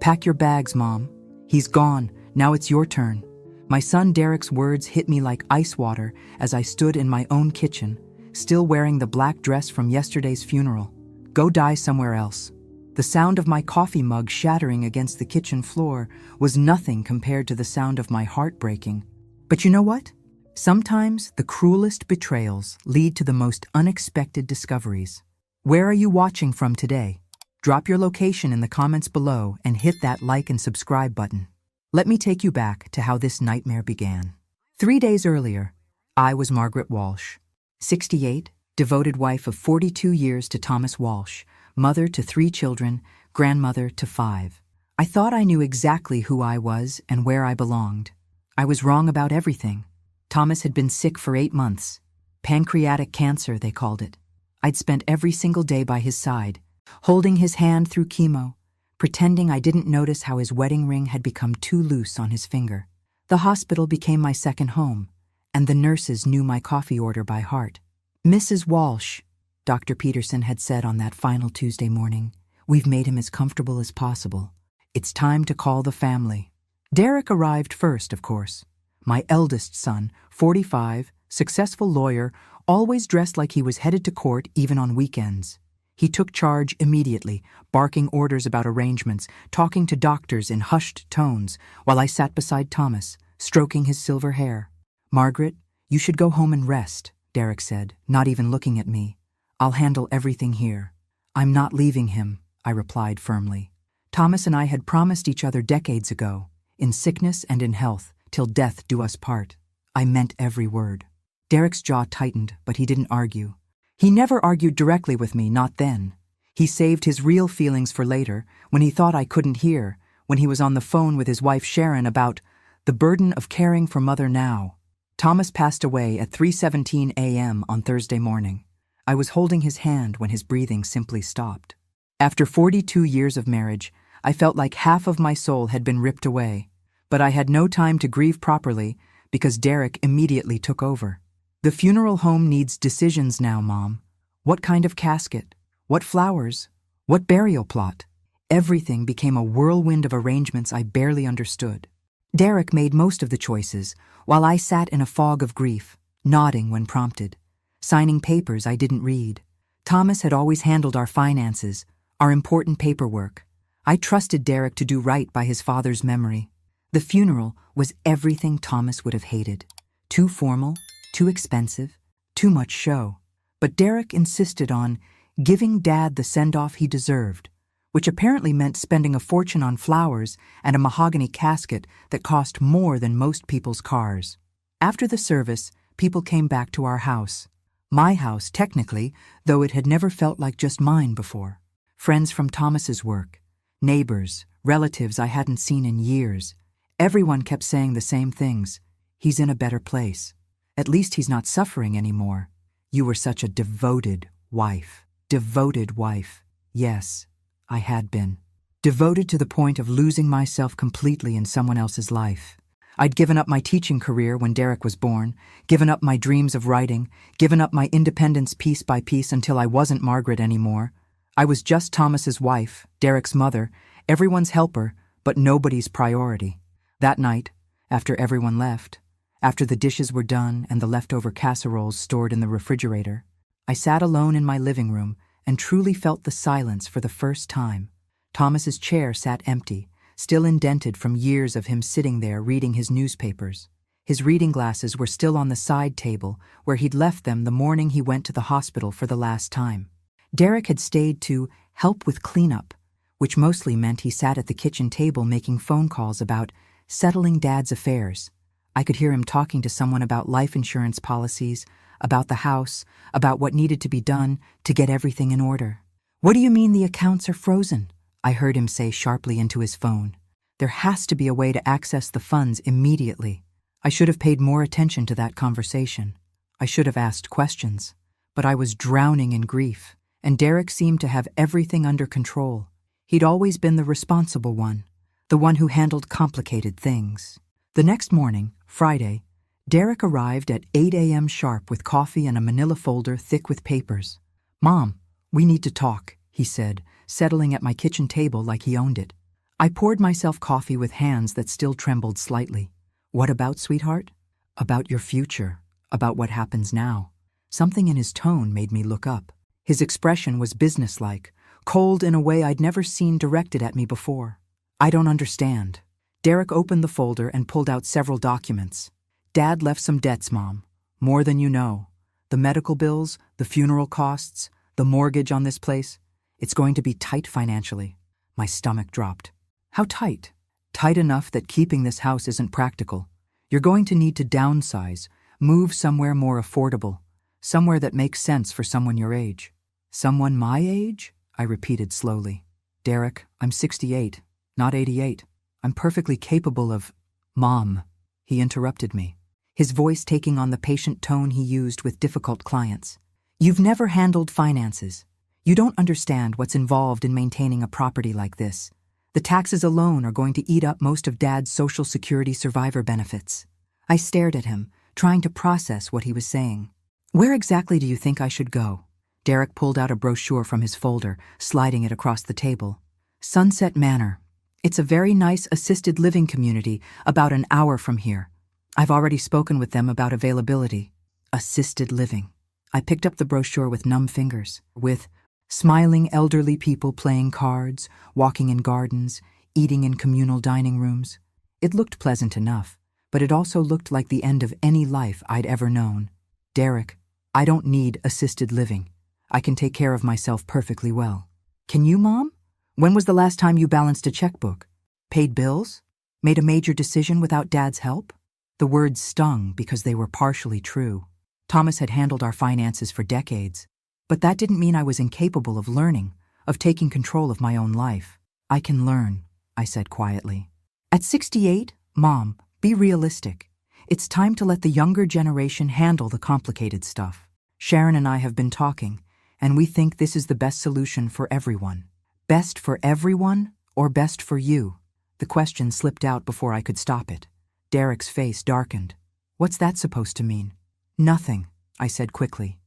Pack your bags, Mom. He's gone. Now it's your turn. My son Derek's words hit me like ice water as I stood in my own kitchen, still wearing the black dress from yesterday's funeral. Go die somewhere else. The sound of my coffee mug shattering against the kitchen floor was nothing compared to the sound of my heart breaking. But you know what? Sometimes the cruelest betrayals lead to the most unexpected discoveries. Where are you watching from today? Drop your location in the comments below and hit that like and subscribe button. Let me take you back to how this nightmare began. 3 days earlier, I was Margaret Walsh, 68, devoted wife of 42 years to Thomas Walsh, mother to 3 children, grandmother to 5. I thought I knew exactly who I was and where I belonged. I was wrong about everything. Thomas had been sick for 8 months. Pancreatic cancer, they called it. I'd spent every single day by his side, holding his hand through chemo, pretending I didn't notice how his wedding ring had become too loose on his finger. The hospital became my second home, and the nurses knew my coffee order by heart. "Mrs. Walsh," Dr. Peterson had said on that final Tuesday morning, "we've made him as comfortable as possible. It's time to call the family." Derek arrived first, of course. My eldest son, 45, successful lawyer, always dressed like he was headed to court even on weekends. He took charge immediately, barking orders about arrangements, talking to doctors in hushed tones, while I sat beside Thomas, stroking his silver hair. "Margaret, you should go home and rest," Derek said, not even looking at me. "I'll handle everything here." "I'm not leaving him," I replied firmly. Thomas and I had promised each other decades ago, in sickness and in health, till death do us part. I meant every word. Derek's jaw tightened, but he didn't argue. He never argued directly with me, not then. He saved his real feelings for later, when he thought I couldn't hear, when he was on the phone with his wife Sharon about the burden of caring for Mother now. Thomas passed away at 3:17 a.m. on Thursday morning. I was holding his hand when his breathing simply stopped. After 42 years of marriage, I felt like half of my soul had been ripped away, but I had no time to grieve properly because Derek immediately took over. "The funeral home needs decisions now, Mom. What kind of casket? What flowers? What burial plot?" Everything became a whirlwind of arrangements I barely understood. Derek made most of the choices, while I sat in a fog of grief, nodding when prompted, signing papers I didn't read. Thomas had always handled our finances, our important paperwork. I trusted Derek to do right by his father's memory. The funeral was everything Thomas would have hated. Too formal, too expensive, too much show. But Derek insisted on giving Dad the send-off he deserved, which apparently meant spending a fortune on flowers and a mahogany casket that cost more than most people's cars. After the service, people came back to our house. My house, technically, though it had never felt like just mine before. Friends from Thomas's work, neighbors, relatives I hadn't seen in years. Everyone kept saying the same things. "He's in a better place. At least he's not suffering anymore. You were such a devoted wife." Devoted wife. Yes, I had been. Devoted to the point of losing myself completely in someone else's life. I'd given up my teaching career when Derek was born, given up my dreams of writing, given up my independence piece by piece until I wasn't Margaret anymore. I was just Thomas's wife, Derek's mother, everyone's helper, but nobody's priority. That night, after everyone left, after the dishes were done and the leftover casseroles stored in the refrigerator, I sat alone in my living room and truly felt the silence for the first time. Thomas's chair sat empty, still indented from years of him sitting there reading his newspapers. His reading glasses were still on the side table where he'd left them the morning he went to the hospital for the last time. Derek had stayed to help with cleanup, which mostly meant he sat at the kitchen table making phone calls about settling Dad's affairs. I could hear him talking to someone about life insurance policies, about the house, about what needed to be done to get everything in order. "What do you mean the accounts are frozen?" I heard him say sharply into his phone. There has to be a way to access the funds immediately. I should have paid more attention to that conversation. I should have asked questions. But I was drowning in grief, and Derek seemed to have everything under control. He'd always been the responsible one, the one who handled complicated things. The next morning, Friday, Derek arrived at 8 a.m. sharp with coffee and a manila folder thick with papers. "Mom, we need to talk," he said, settling at my kitchen table like he owned it. I poured myself coffee with hands that still trembled slightly. What about, sweetheart? About your future. About what happens now. Something in his tone made me look up. His expression was businesslike, cold in a way I'd never seen directed at me before. I don't understand. Derek opened the folder and pulled out several documents. Dad left some debts, Mom. More than you know. The medical bills, the funeral costs, the mortgage on this place. It's going to be tight financially. My stomach dropped. How tight? Tight enough that keeping this house isn't practical. You're going to need to downsize, move somewhere more affordable, somewhere that makes sense for someone your age. Someone my age? I repeated slowly. Derek, I'm 68, not 88. I'm perfectly capable of… Mom, he interrupted me, his voice taking on the patient tone he used with difficult clients. You've never handled finances. You don't understand what's involved in maintaining a property like this. The taxes alone are going to eat up most of Dad's Social Security survivor benefits. I stared at him, trying to process what he was saying. Where exactly do you think I should go? Derek pulled out a brochure from his folder, sliding it across the table. Sunset Manor. It's a very nice assisted living community about an hour from here. I've already spoken with them about availability. Assisted living. I picked up the brochure with numb fingers, with smiling elderly people playing cards, walking in gardens, eating in communal dining rooms. It looked pleasant enough, but it also looked like the end of any life I'd ever known. Derek, I don't need assisted living. I can take care of myself perfectly well. Can you, Mom? When was the last time you balanced a checkbook? Paid bills? Made a major decision without Dad's help? The words stung because they were partially true. Thomas had handled our finances for decades, but that didn't mean I was incapable of learning, of taking control of my own life. I can learn, I said quietly. At 68, Mom, be realistic. It's time to let the younger generation handle the complicated stuff. Sharon and I have been talking, and we think this is the best solution for everyone. Best for everyone or best for you? The question slipped out before I could stop it. Derek's face darkened. What's that supposed to mean? Nothing, I said quickly.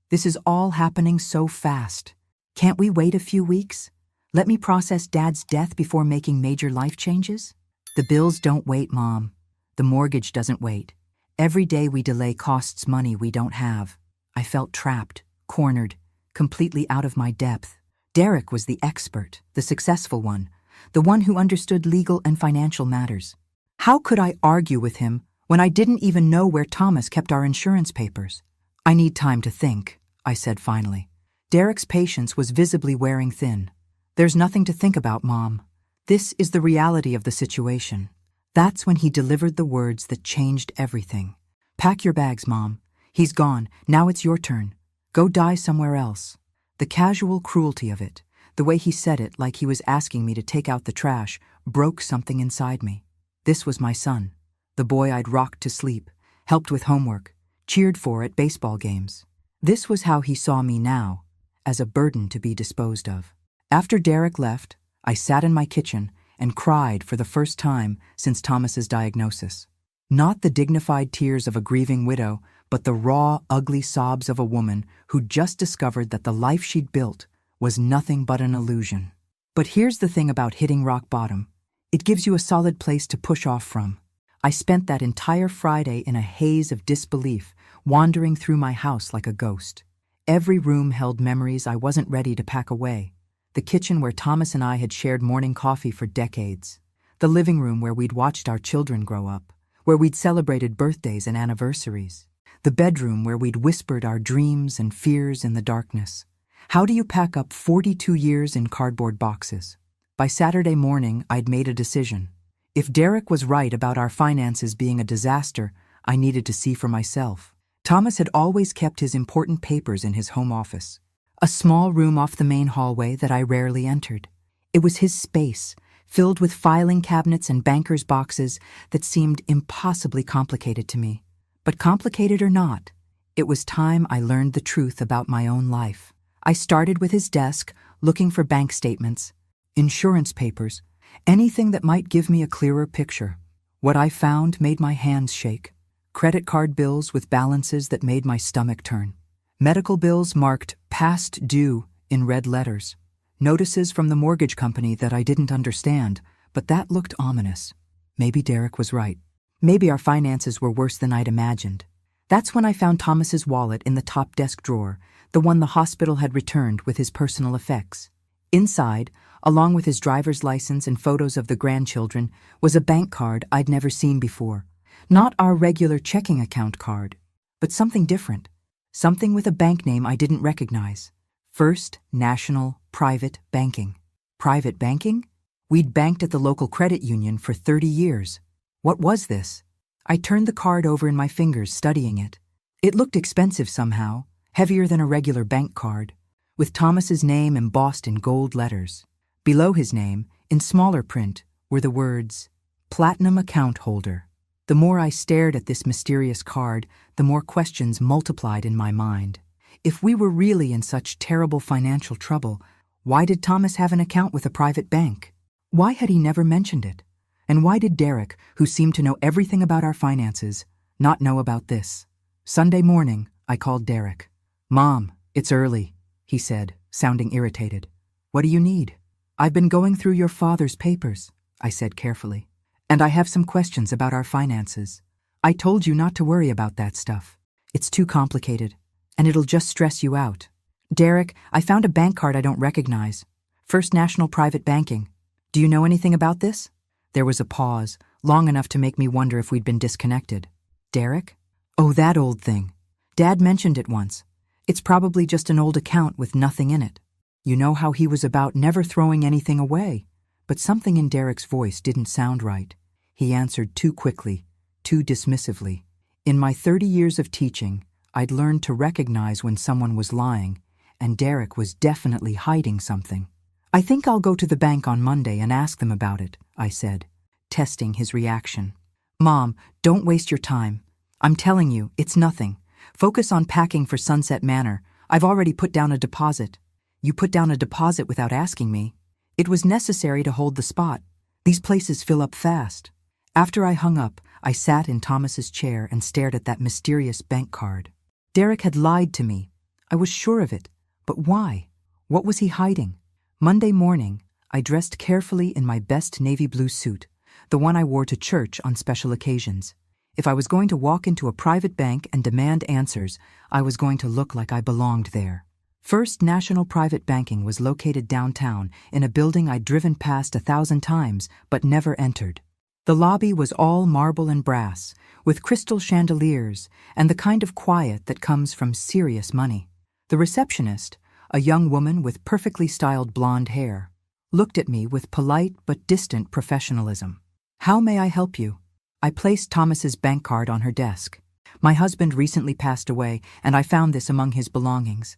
This is all happening so fast. Can't we wait a few weeks? Let me process Dad's death before making major life changes? The bills don't wait, Mom. The mortgage doesn't wait. Every day we delay costs money we don't have. I felt trapped, cornered, completely out of my depth. Derek was the expert, the successful one, the one who understood legal and financial matters. How could I argue with him when I didn't even know where Thomas kept our insurance papers? I need time to think, I said finally. Derek's patience was visibly wearing thin. There's nothing to think about, Mom. This is the reality of the situation. That's when he delivered the words that changed everything. Pack your bags, Mom. He's gone. Now it's your turn. Go die somewhere else. The casual cruelty of it, the way he said it like he was asking me to take out the trash, broke something inside me. This was my son, the boy I'd rocked to sleep, helped with homework, cheered for at baseball games. This was how he saw me now, as a burden to be disposed of. After Derek left, I sat in my kitchen and cried for the first time since Thomas's diagnosis. Not the dignified tears of a grieving widow, but the raw, ugly sobs of a woman who'd just discovered that the life she'd built was nothing but an illusion. But here's the thing about hitting rock bottom. It gives you a solid place to push off from. I spent that entire Friday in a haze of disbelief, wandering through my house like a ghost. Every room held memories I wasn't ready to pack away. The kitchen where Thomas and I had shared morning coffee for decades. The living room where we'd watched our children grow up, where we'd celebrated birthdays and anniversaries. The bedroom where we'd whispered our dreams and fears in the darkness. How do you pack up 42 years in cardboard boxes? By Saturday morning, I'd made a decision. If Derek was right about our finances being a disaster, I needed to see for myself. Thomas had always kept his important papers in his home office, a small room off the main hallway that I rarely entered. It was his space, filled with filing cabinets and banker's boxes that seemed impossibly complicated to me. But complicated or not, it was time I learned the truth about my own life. I started with his desk, looking for bank statements, insurance papers, anything that might give me a clearer picture. What I found made my hands shake. Credit card bills with balances that made my stomach turn. Medical bills marked past due in red letters. Notices from the mortgage company that I didn't understand, but that looked ominous. Maybe Derek was right. Maybe our finances were worse than I'd imagined. That's when I found Thomas's wallet in the top desk drawer, the one the hospital had returned with his personal effects. Inside, along with his driver's license and photos of the grandchildren, was a bank card I'd never seen before. Not our regular checking account card, but something different. Something with a bank name I didn't recognize. First National Private Banking. Private banking? We'd banked at the local credit union for 30 years. What was this? I turned the card over in my fingers, studying it. It looked expensive somehow, heavier than a regular bank card, with Thomas's name embossed in gold letters. Below his name, in smaller print, were the words, Platinum Account Holder. The more I stared at this mysterious card, the more questions multiplied in my mind. If we were really in such terrible financial trouble, why did Thomas have an account with a private bank? Why had he never mentioned it? And why did Derek, who seemed to know everything about our finances, not know about this? Sunday morning, I called Derek. "Mom, it's early," he said, sounding irritated. "What do you need?" "I've been going through your father's papers," I said carefully, "and I have some questions about our finances. I told you not to worry about that stuff. It's too complicated, and it'll just stress you out." "Derek, I found a bank card I don't recognize. First National Private Banking. Do you know anything about this?" There was a pause, long enough to make me wonder if we'd been disconnected. "Derek? Oh, that old thing. Dad mentioned it once. It's probably just an old account with nothing in it." You know how he was about never throwing anything away. But something in Derek's voice didn't sound right. He answered too quickly, too dismissively. In my 30 years of teaching, I'd learned to recognize when someone was lying, and Derek was definitely hiding something. "I think I'll go to the bank on Monday and ask them about it," I said, testing his reaction. "Mom, don't waste your time. I'm telling you, it's nothing. Focus on packing for Sunset Manor. I've already put down a deposit." "You put down a deposit without asking me?" "It was necessary to hold the spot. These places fill up fast." After I hung up, I sat in Thomas's chair and stared at that mysterious bank card. Derek had lied to me. I was sure of it. But why? What was he hiding? Monday morning, I dressed carefully in my best navy blue suit, the one I wore to church on special occasions. If I was going to walk into a private bank and demand answers, I was going to look like I belonged there. First National Private Banking was located downtown in a building I'd driven past 1,000 times but never entered. The lobby was all marble and brass, with crystal chandeliers and the kind of quiet that comes from serious money. The receptionist, a young woman with perfectly styled blonde hair, looked at me with polite but distant professionalism. "How may I help you?" I placed Thomas's bank card on her desk. "My husband recently passed away, and I found this among his belongings.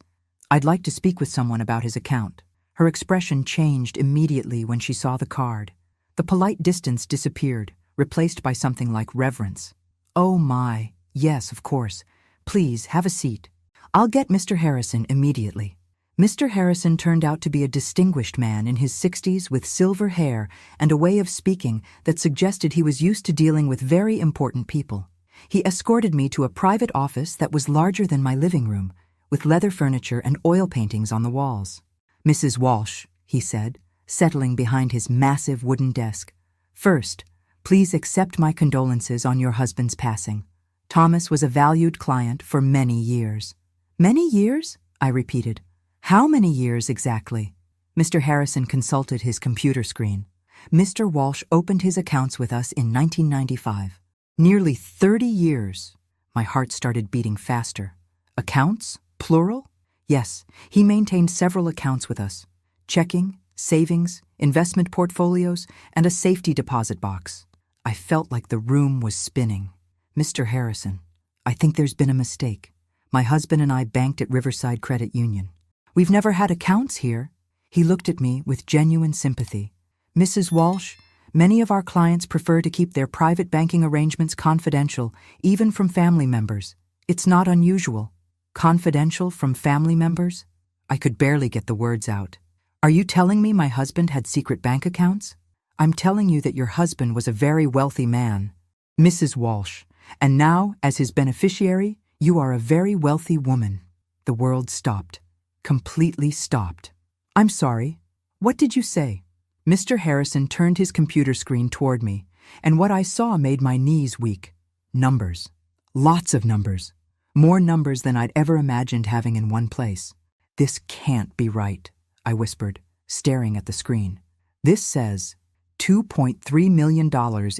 I'd like to speak with someone about his account." Her expression changed immediately when she saw the card. The polite distance disappeared, replaced by something like reverence. "Oh my, yes, of course. Please, have a seat. I'll get Mr. Harrison immediately." Mr. Harrison turned out to be a distinguished man in his 60s with silver hair and a way of speaking that suggested he was used to dealing with very important people. He escorted me to a private office that was larger than my living room, with leather furniture and oil paintings on the walls. "Mrs. Walsh," he said, settling behind his massive wooden desk. "First, please accept my condolences on your husband's passing. Thomas was a valued client for many years." "Many years?" I repeated. "How many years exactly?" Mr. Harrison consulted his computer screen. "Mr. Walsh opened his accounts with us in 1995. Nearly 30 years." My heart started beating faster. "Accounts? Plural?" "Yes, he maintained several accounts with us. Checking, savings, investment portfolios, and a safety deposit box." I felt like the room was spinning. "Mr. Harrison, I think there's been a mistake. My husband and I banked at Riverside Credit Union. We've never had accounts here." He looked at me with genuine sympathy. "Mrs. Walsh, many of our clients prefer to keep their private banking arrangements confidential, even from family members. It's not unusual." "Confidential from family members?" I could barely get the words out. "Are you telling me my husband had secret bank accounts?" "I'm telling you that your husband was a very wealthy man, Mrs. Walsh, and now, as his beneficiary, you are a very wealthy woman." The world stopped. Completely stopped. "I'm sorry. What did you say? Mr. Harrison turned his computer screen toward me, and what I saw made my knees weak. Numbers. Lots of numbers. More numbers than I'd ever imagined having in one place. This can't be right, I whispered, staring at the screen. This says $2.3 million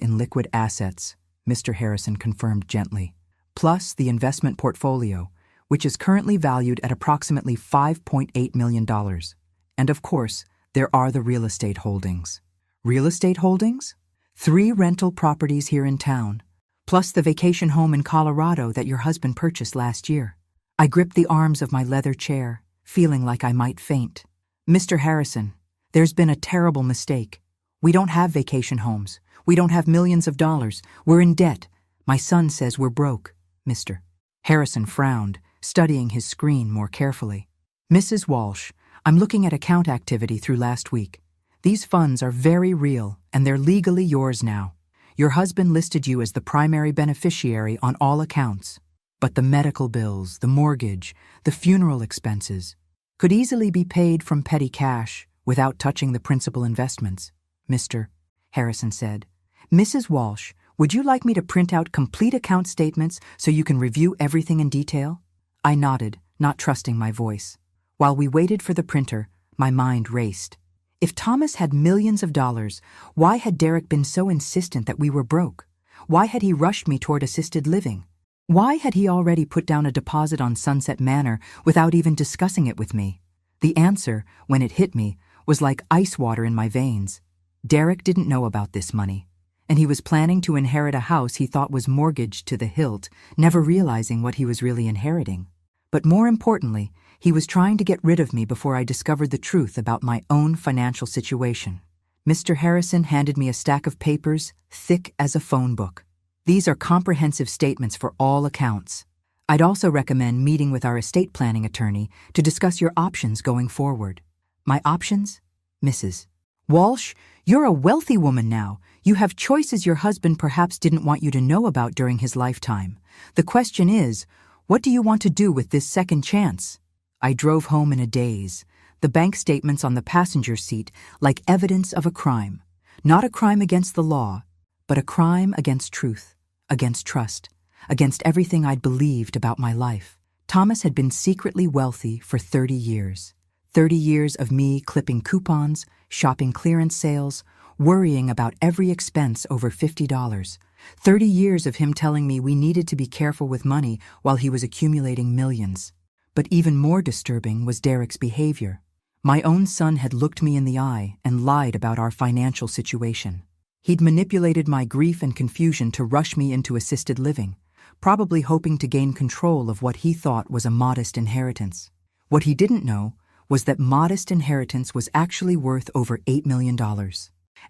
in liquid assets, Mr. Harrison confirmed gently, plus the investment portfolio, which is currently valued at approximately $5.8 million. And of course, there are the real estate holdings. Real estate holdings? 3 rental properties here in town, plus the vacation home in Colorado that your husband purchased last year. I gripped the arms of my leather chair, feeling like I might faint. Mr. Harrison, there's been a terrible mistake. We don't have vacation homes. We don't have millions of dollars. We're in debt. My son says we're broke, Mr. Harrison frowned, studying his screen more carefully. Mrs. Walsh, I'm looking at account activity through last week. These funds are very real, and they're legally yours now. Your husband listed you as the primary beneficiary on all accounts. But the medical bills, the mortgage, the funeral expenses could easily be paid from petty cash without touching the principal investments, Mr. Harrison said. Mrs. Walsh, would you like me to print out complete account statements so you can review everything in detail? I nodded, not trusting my voice. While we waited for the printer, my mind raced. If Thomas had millions of dollars, why had Derek been so insistent that we were broke? Why had he rushed me toward assisted living? Why had he already put down a deposit on Sunset Manor without even discussing it with me? The answer, when it hit me, was like ice water in my veins. Derek didn't know about this money, and he was planning to inherit a house he thought was mortgaged to the hilt, never realizing what he was really inheriting. But more importantly, he was trying to get rid of me before I discovered the truth about my own financial situation. Mr. Harrison handed me a stack of papers, thick as a phone book. These are comprehensive statements for all accounts. I'd also recommend meeting with our estate planning attorney to discuss your options going forward. My options? Mrs. Walsh, you're a wealthy woman now. You have choices your husband perhaps didn't want you to know about during his lifetime. The question is, what do you want to do with this second chance? I drove home in a daze, the bank statements on the passenger seat like evidence of a crime. Not a crime against the law, but a crime against truth, against trust, against everything I'd believed about my life. Thomas had been secretly wealthy for 30 years. 30 years of me clipping coupons, shopping clearance sales, worrying about every expense over $50. 30 years of him telling me we needed to be careful with money while he was accumulating millions. But even more disturbing was Derek's behavior. My own son had looked me in the eye and lied about our financial situation. He'd manipulated my grief and confusion to rush me into assisted living, probably hoping to gain control of what he thought was a modest inheritance. What he didn't know was that modest inheritance was actually worth over $8 million.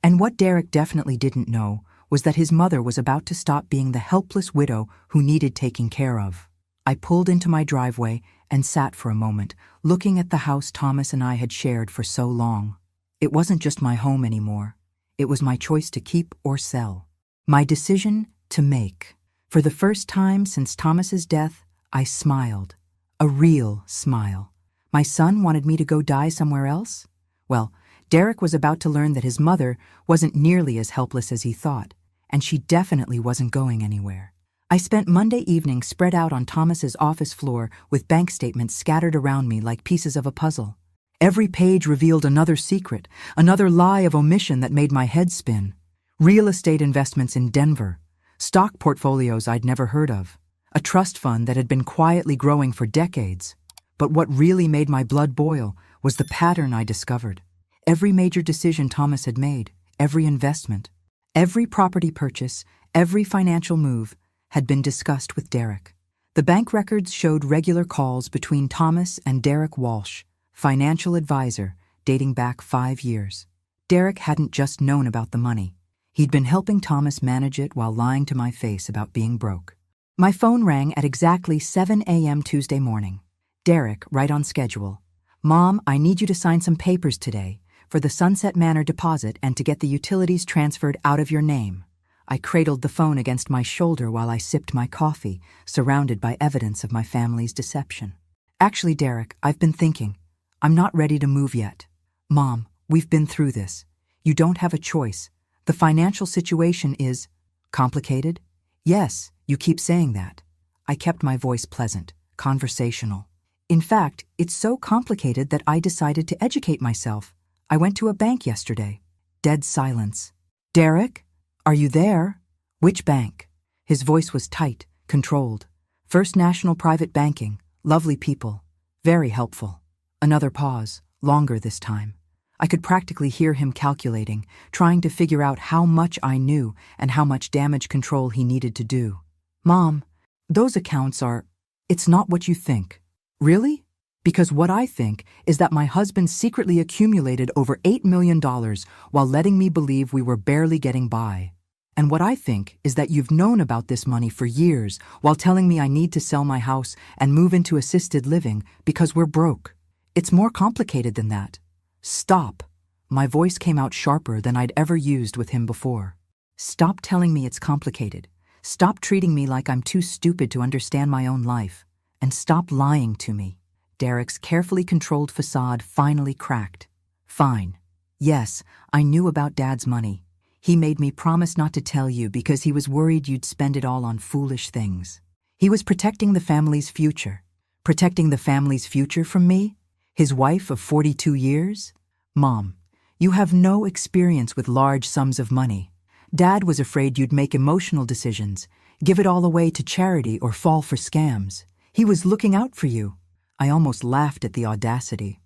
And what Derek definitely didn't know was that his mother was about to stop being the helpless widow who needed taking care of. I pulled into my driveway and sat for a moment, looking at the house Thomas and I had shared for so long. It wasn't just my home anymore. It was my choice to keep or sell. My decision to make. For the first time since Thomas's death, I smiled. A real smile. My son wanted me to go die somewhere else? Well, Derek was about to learn that his mother wasn't nearly as helpless as he thought, and she definitely wasn't going anywhere. I spent Monday evening spread out on Thomas's office floor with bank statements scattered around me like pieces of a puzzle. Every page revealed another secret, another lie of omission that made my head spin. Real estate investments in Denver, stock portfolios I'd never heard of, a trust fund that had been quietly growing for decades. But what really made my blood boil was the pattern I discovered. Every major decision Thomas had made, every investment, every property purchase, every financial move had been discussed with Derek. The bank records showed regular calls between Thomas and Derek Walsh, financial advisor, dating back 5 years. Derek hadn't just known about the money. He'd been helping Thomas manage it while lying to my face about being broke. My phone rang at exactly 7 a.m. Tuesday morning. Derek, right on schedule. Mom, I need you to sign some papers today for the Sunset Manor deposit and to get the utilities transferred out of your name. I cradled the phone against my shoulder while I sipped my coffee, surrounded by evidence of my family's deception. Actually, Derek, I've been thinking. I'm not ready to move yet. Mom, We've been through this. You don't have a choice. The financial situation is complicated? Yes, you keep saying that. I kept my voice pleasant, conversational. In fact, it's so complicated that I decided to educate myself. I went to a bank yesterday. Dead silence. Derek? Are you there? Which bank? His voice was tight, controlled. First National Private Banking. Lovely people. Very helpful. Another pause, longer this time. I could practically hear him calculating, trying to figure out how much I knew and how much damage control he needed to do. Mom, those accounts are... It's not what you think. Really? Because what I think is that my husband secretly accumulated over $8 million while letting me believe we were barely getting by. And what I think is that you've known about this money for years while telling me I need to sell my house and move into assisted living because we're broke. It's more complicated than that. Stop. My voice came out sharper than I'd ever used with him before. Stop telling me it's complicated. Stop treating me like I'm too stupid to understand my own life. And stop lying to me. Derek's carefully controlled facade finally cracked. Fine. Yes, I knew about Dad's money. He made me promise not to tell you because he was worried you'd spend it all on foolish things. He was protecting the family's future. Protecting the family's future from me? His wife of 42 years? Mom, you have no experience with large sums of money. Dad was afraid you'd make emotional decisions, give it all away to charity or fall for scams. He was looking out for you. I almost laughed at the audacity.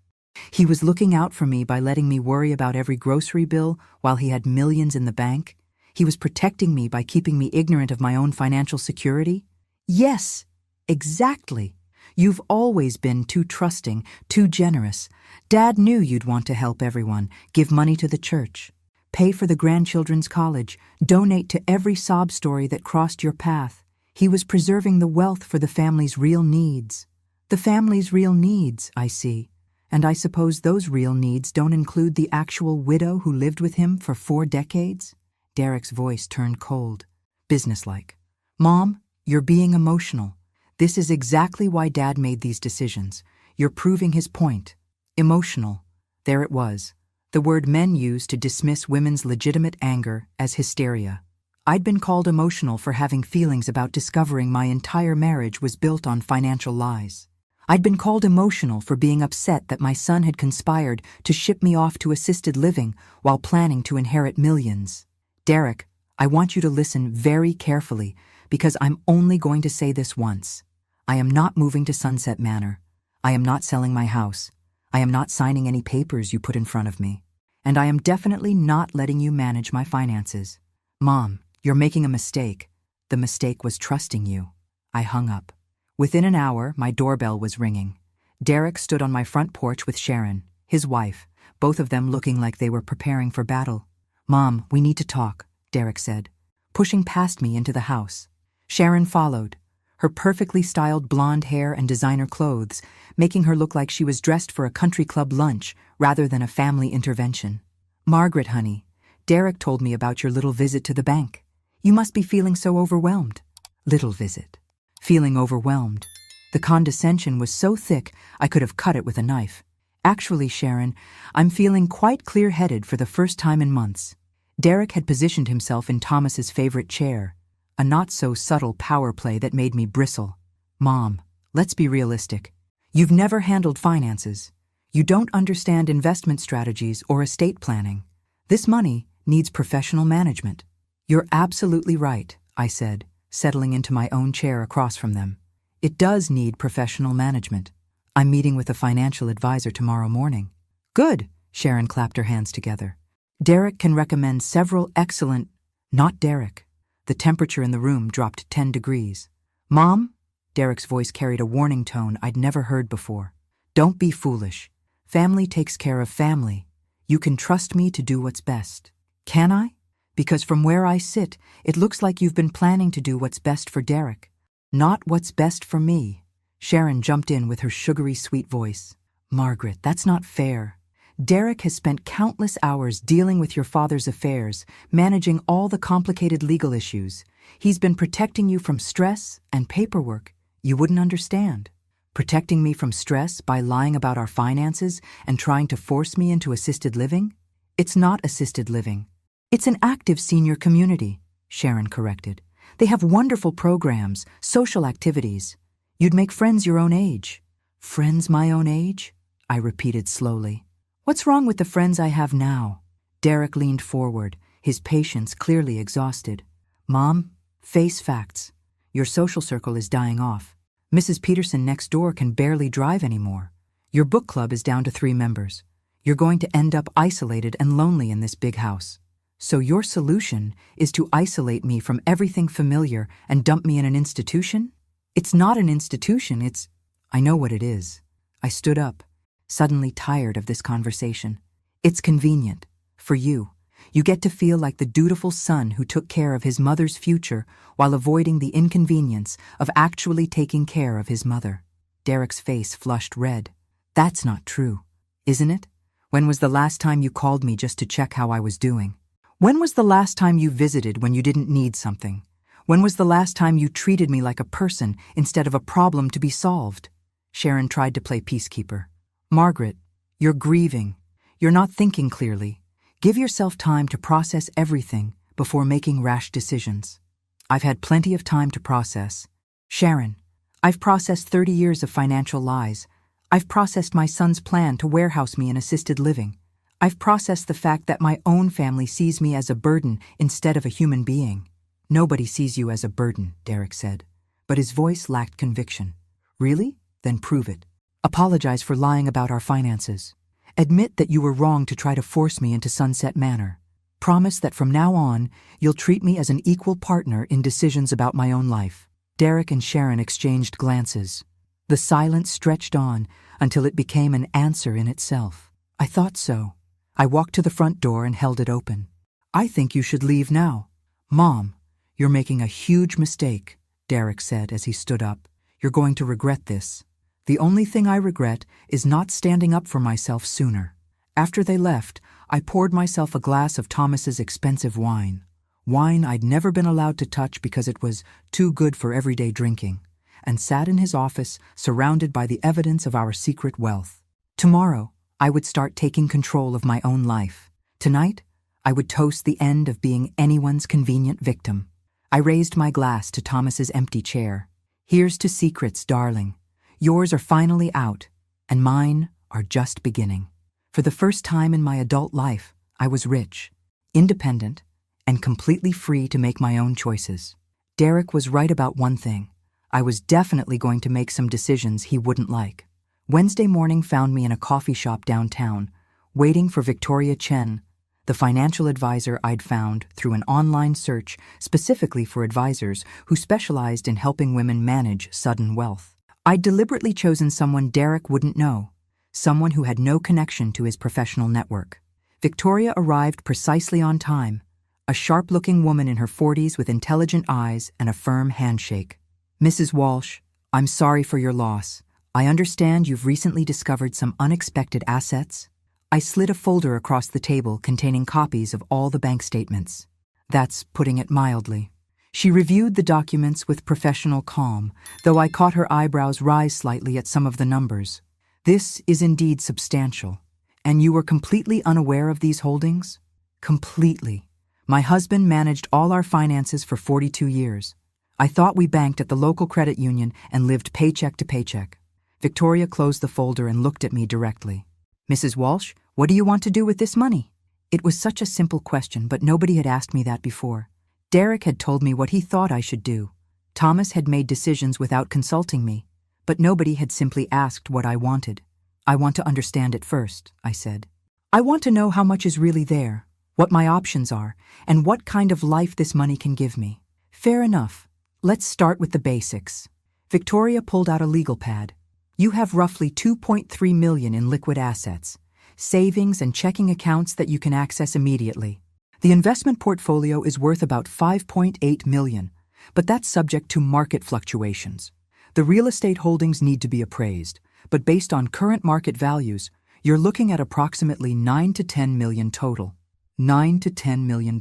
He was looking out for me by letting me worry about every grocery bill while he had millions in the bank. He was protecting me by keeping me ignorant of my own financial security. Yes, exactly. You've always been too trusting, too generous. Dad knew you'd want to help everyone, give money to the church, pay for the grandchildren's college, donate to every sob story that crossed your path. He was preserving the wealth for the family's real needs. The family's real needs, I see. And I suppose those real needs don't include the actual widow who lived with him for 4 decades? Derek's voice turned cold, businesslike. Mom, you're being emotional. This is exactly why Dad made these decisions. You're proving his point. Emotional. There it was. The word men use to dismiss women's legitimate anger as hysteria. I'd been called emotional for having feelings about discovering my entire marriage was built on financial lies. I'd been called emotional for being upset that my son had conspired to ship me off to assisted living while planning to inherit millions. Derek, I want you to listen very carefully because I'm only going to say this once. I am not moving to Sunset Manor. I am not selling my house. I am not signing any papers you put in front of me. And I am definitely not letting you manage my finances. Mom, you're making a mistake. The mistake was trusting you. I hung up. Within an hour, my doorbell was ringing. Derek stood on my front porch with Sharon, his wife, both of them looking like they were preparing for battle. Mom, we need to talk, Derek said, pushing past me into the house. Sharon followed, her perfectly styled blonde hair and designer clothes, making her look like she was dressed for a country club lunch rather than a family intervention. Margaret, honey, Derek told me about your little visit to the bank. You must be feeling so overwhelmed. Little visit. Feeling overwhelmed. The condescension was so thick I could have cut it with a knife. Actually, Sharon, I'm feeling quite clear-headed for the first time in months. Derek had positioned himself in Thomas's favorite chair, a not-so-subtle power play that made me bristle. Mom, let's be realistic. You've never handled finances. You don't understand investment strategies or estate planning. This money needs professional management. You're absolutely right, I said, settling into my own chair across from them. It does need professional management. I'm meeting with a financial advisor tomorrow morning. Good, Sharon clapped her hands together. Derek can recommend several excellent... Not Derek. The temperature in the room dropped 10 degrees. Mom? Derek's voice carried a warning tone I'd never heard before. Don't be foolish. Family takes care of family. You can trust me to do what's best. Can I? Because from where I sit, it looks like you've been planning to do what's best for Derek. Not what's best for me. Sharon jumped in with her sugary sweet voice. Margaret, that's not fair. Derek has spent countless hours dealing with your father's affairs, managing all the complicated legal issues. He's been protecting you from stress and paperwork. You wouldn't understand. Protecting me from stress by lying about our finances and trying to force me into assisted living? It's not assisted living. It's an active senior community, Sharon corrected. They have wonderful programs, social activities. You'd make friends your own age. Friends my own age? I repeated slowly. What's wrong with the friends I have now? Derek leaned forward, his patience clearly exhausted. Mom, face facts. Your social circle is dying off. Mrs. Peterson next door can barely drive anymore. Your book club is down to 3 members. You're going to end up isolated and lonely in this big house. So your solution is to isolate me from everything familiar and dump me in an institution? It's not an institution, it's... I know what it is. I stood up, suddenly tired of this conversation. It's convenient. For you. You get to feel like the dutiful son who took care of his mother's future while avoiding the inconvenience of actually taking care of his mother. Derek's face flushed red. That's not true, isn't it? When was the last time you called me just to check how I was doing? When was the last time you visited when you didn't need something? When was the last time you treated me like a person instead of a problem to be solved? Sharon tried to play peacekeeper. Margaret, you're grieving. You're not thinking clearly. Give yourself time to process everything before making rash decisions. I've had plenty of time to process. Sharon, I've processed 30 years of financial lies. I've processed my son's plan to warehouse me in assisted living. I've processed the fact that my own family sees me as a burden instead of a human being. Nobody sees you as a burden, Derek said, but his voice lacked conviction. Really? Then prove it. Apologize for lying about our finances. Admit that you were wrong to try to force me into Sunset Manor. Promise that from now on, you'll treat me as an equal partner in decisions about my own life. Derek and Sharon exchanged glances. The silence stretched on until it became an answer in itself. I thought so. I walked to the front door and held it open. I think you should leave now. Mom, you're making a huge mistake, Derek said as he stood up. You're going to regret this. The only thing I regret is not standing up for myself sooner. After they left, I poured myself a glass of Thomas's expensive wine. Wine I'd never been allowed to touch because it was too good for everyday drinking, and sat in his office surrounded by the evidence of our secret wealth. Tomorrow, I would start taking control of my own life. Tonight, I would toast the end of being anyone's convenient victim. I raised my glass to Thomas's empty chair. Here's to secrets, darling. Yours are finally out, and mine are just beginning. For the first time in my adult life, I was rich, independent, and completely free to make my own choices. Derek was right about one thing. I was definitely going to make some decisions he wouldn't like. Wednesday morning found me in a coffee shop downtown, waiting for Victoria Chen, the financial advisor I'd found through an online search specifically for advisors who specialized in helping women manage sudden wealth. I'd deliberately chosen someone Derek wouldn't know, someone who had no connection to his professional network. Victoria arrived precisely on time, a sharp-looking woman in her 40s with intelligent eyes and a firm handshake. Mrs. Walsh, I'm sorry for your loss. I understand you've recently discovered some unexpected assets. I slid a folder across the table containing copies of all the bank statements. That's putting it mildly. She reviewed the documents with professional calm, though I caught her eyebrows rise slightly at some of the numbers. This is indeed substantial. And you were completely unaware of these holdings? Completely. My husband managed all our finances for 42 years. I thought we banked at the local credit union and lived paycheck to paycheck. Victoria closed the folder and looked at me directly. Mrs. Walsh, what do you want to do with this money? It was such a simple question, but nobody had asked me that before. Derek had told me what he thought I should do. Thomas had made decisions without consulting me, but nobody had simply asked what I wanted. I want to understand it first, I said. I want to know how much is really there, what my options are, and what kind of life this money can give me. Fair enough. Let's start with the basics. Victoria pulled out a legal pad. You have roughly $2.3 million in liquid assets, savings and checking accounts that you can access immediately. The investment portfolio is worth about $5.8 million, but that's subject to market fluctuations. The real estate holdings need to be appraised, but based on current market values, you're looking at approximately $9 to $10 million total. $9 to $10 million.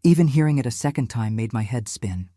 Even hearing it a second time made my head spin.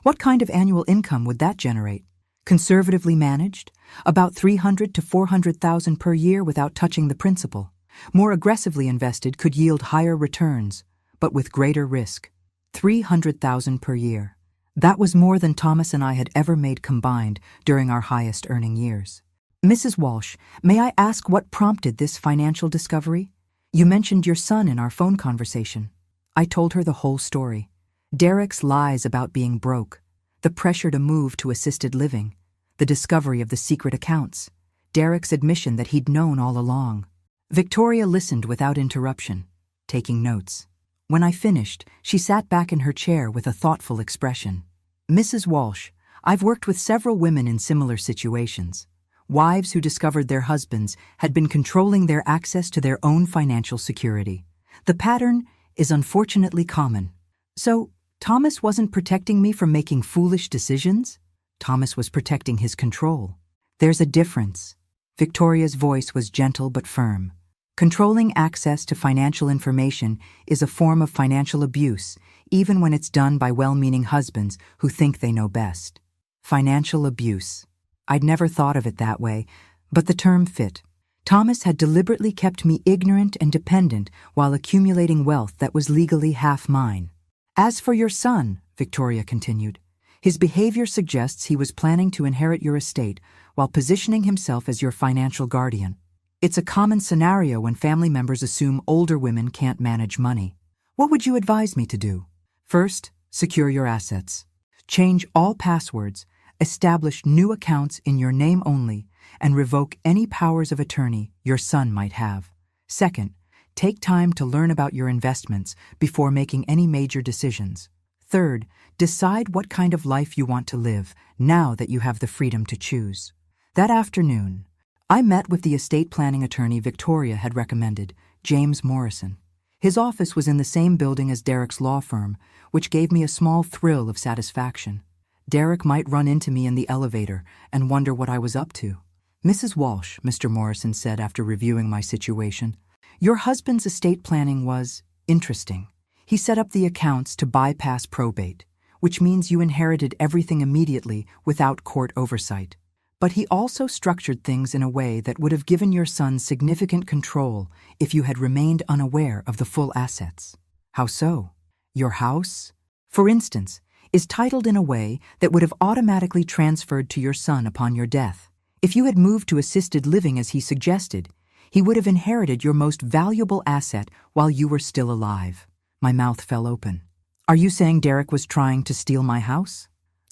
What kind of annual income would that generate? Conservatively managed, About 300 to 400,000 per year without touching the principal. More aggressively invested could yield higher returns, but with greater risk. 300,000 per year. That was more than Thomas and I had ever made combined during our highest earning years. Mrs. Walsh, may I ask what prompted this financial discovery? You mentioned your son in our phone conversation. I told her the whole story. Derek's lies about being broke, the pressure to move to assisted living, the discovery of the secret accounts, Derek's admission that he'd known all along. Victoria listened without interruption, taking notes. When I finished, she sat back in her chair with a thoughtful expression. Mrs. Walsh, I've worked with several women in similar situations. Wives who discovered their husbands had been controlling their access to their own financial security. The pattern is unfortunately common. So, Thomas wasn't protecting me from making foolish decisions? Thomas was protecting his control. There's a difference. Victoria's voice was gentle but firm. Controlling access to financial information is a form of financial abuse, even when it's done by well-meaning husbands who think they know best. Financial abuse. I'd never thought of it that way, but the term fit. Thomas had deliberately kept me ignorant and dependent while accumulating wealth that was legally half mine. As for your son, Victoria continued, his behavior suggests he was planning to inherit your estate while positioning himself as your financial guardian. It's a common scenario when family members assume older women can't manage money. What would you advise me to do? First, secure your assets. Change all passwords, establish new accounts in your name only, and revoke any powers of attorney your son might have. Second, take time to learn about your investments before making any major decisions. Third, decide what kind of life you want to live now that you have the freedom to choose. That afternoon, I met with the estate planning attorney Victoria had recommended, James Morrison. His office was in the same building as Derek's law firm, which gave me a small thrill of satisfaction. Derek might run into me in the elevator and wonder what I was up to. Mrs. Walsh, Mr. Morrison said after reviewing my situation, your husband's estate planning was interesting. He set up the accounts to bypass probate, which means you inherited everything immediately without court oversight. But he also structured things in a way that would have given your son significant control if you had remained unaware of the full assets. How so? Your house, for instance, is titled in a way that would have automatically transferred to your son upon your death. If you had moved to assisted living as he suggested, he would have inherited your most valuable asset while you were still alive. My mouth fell open. Are you saying Derek was trying to steal my house?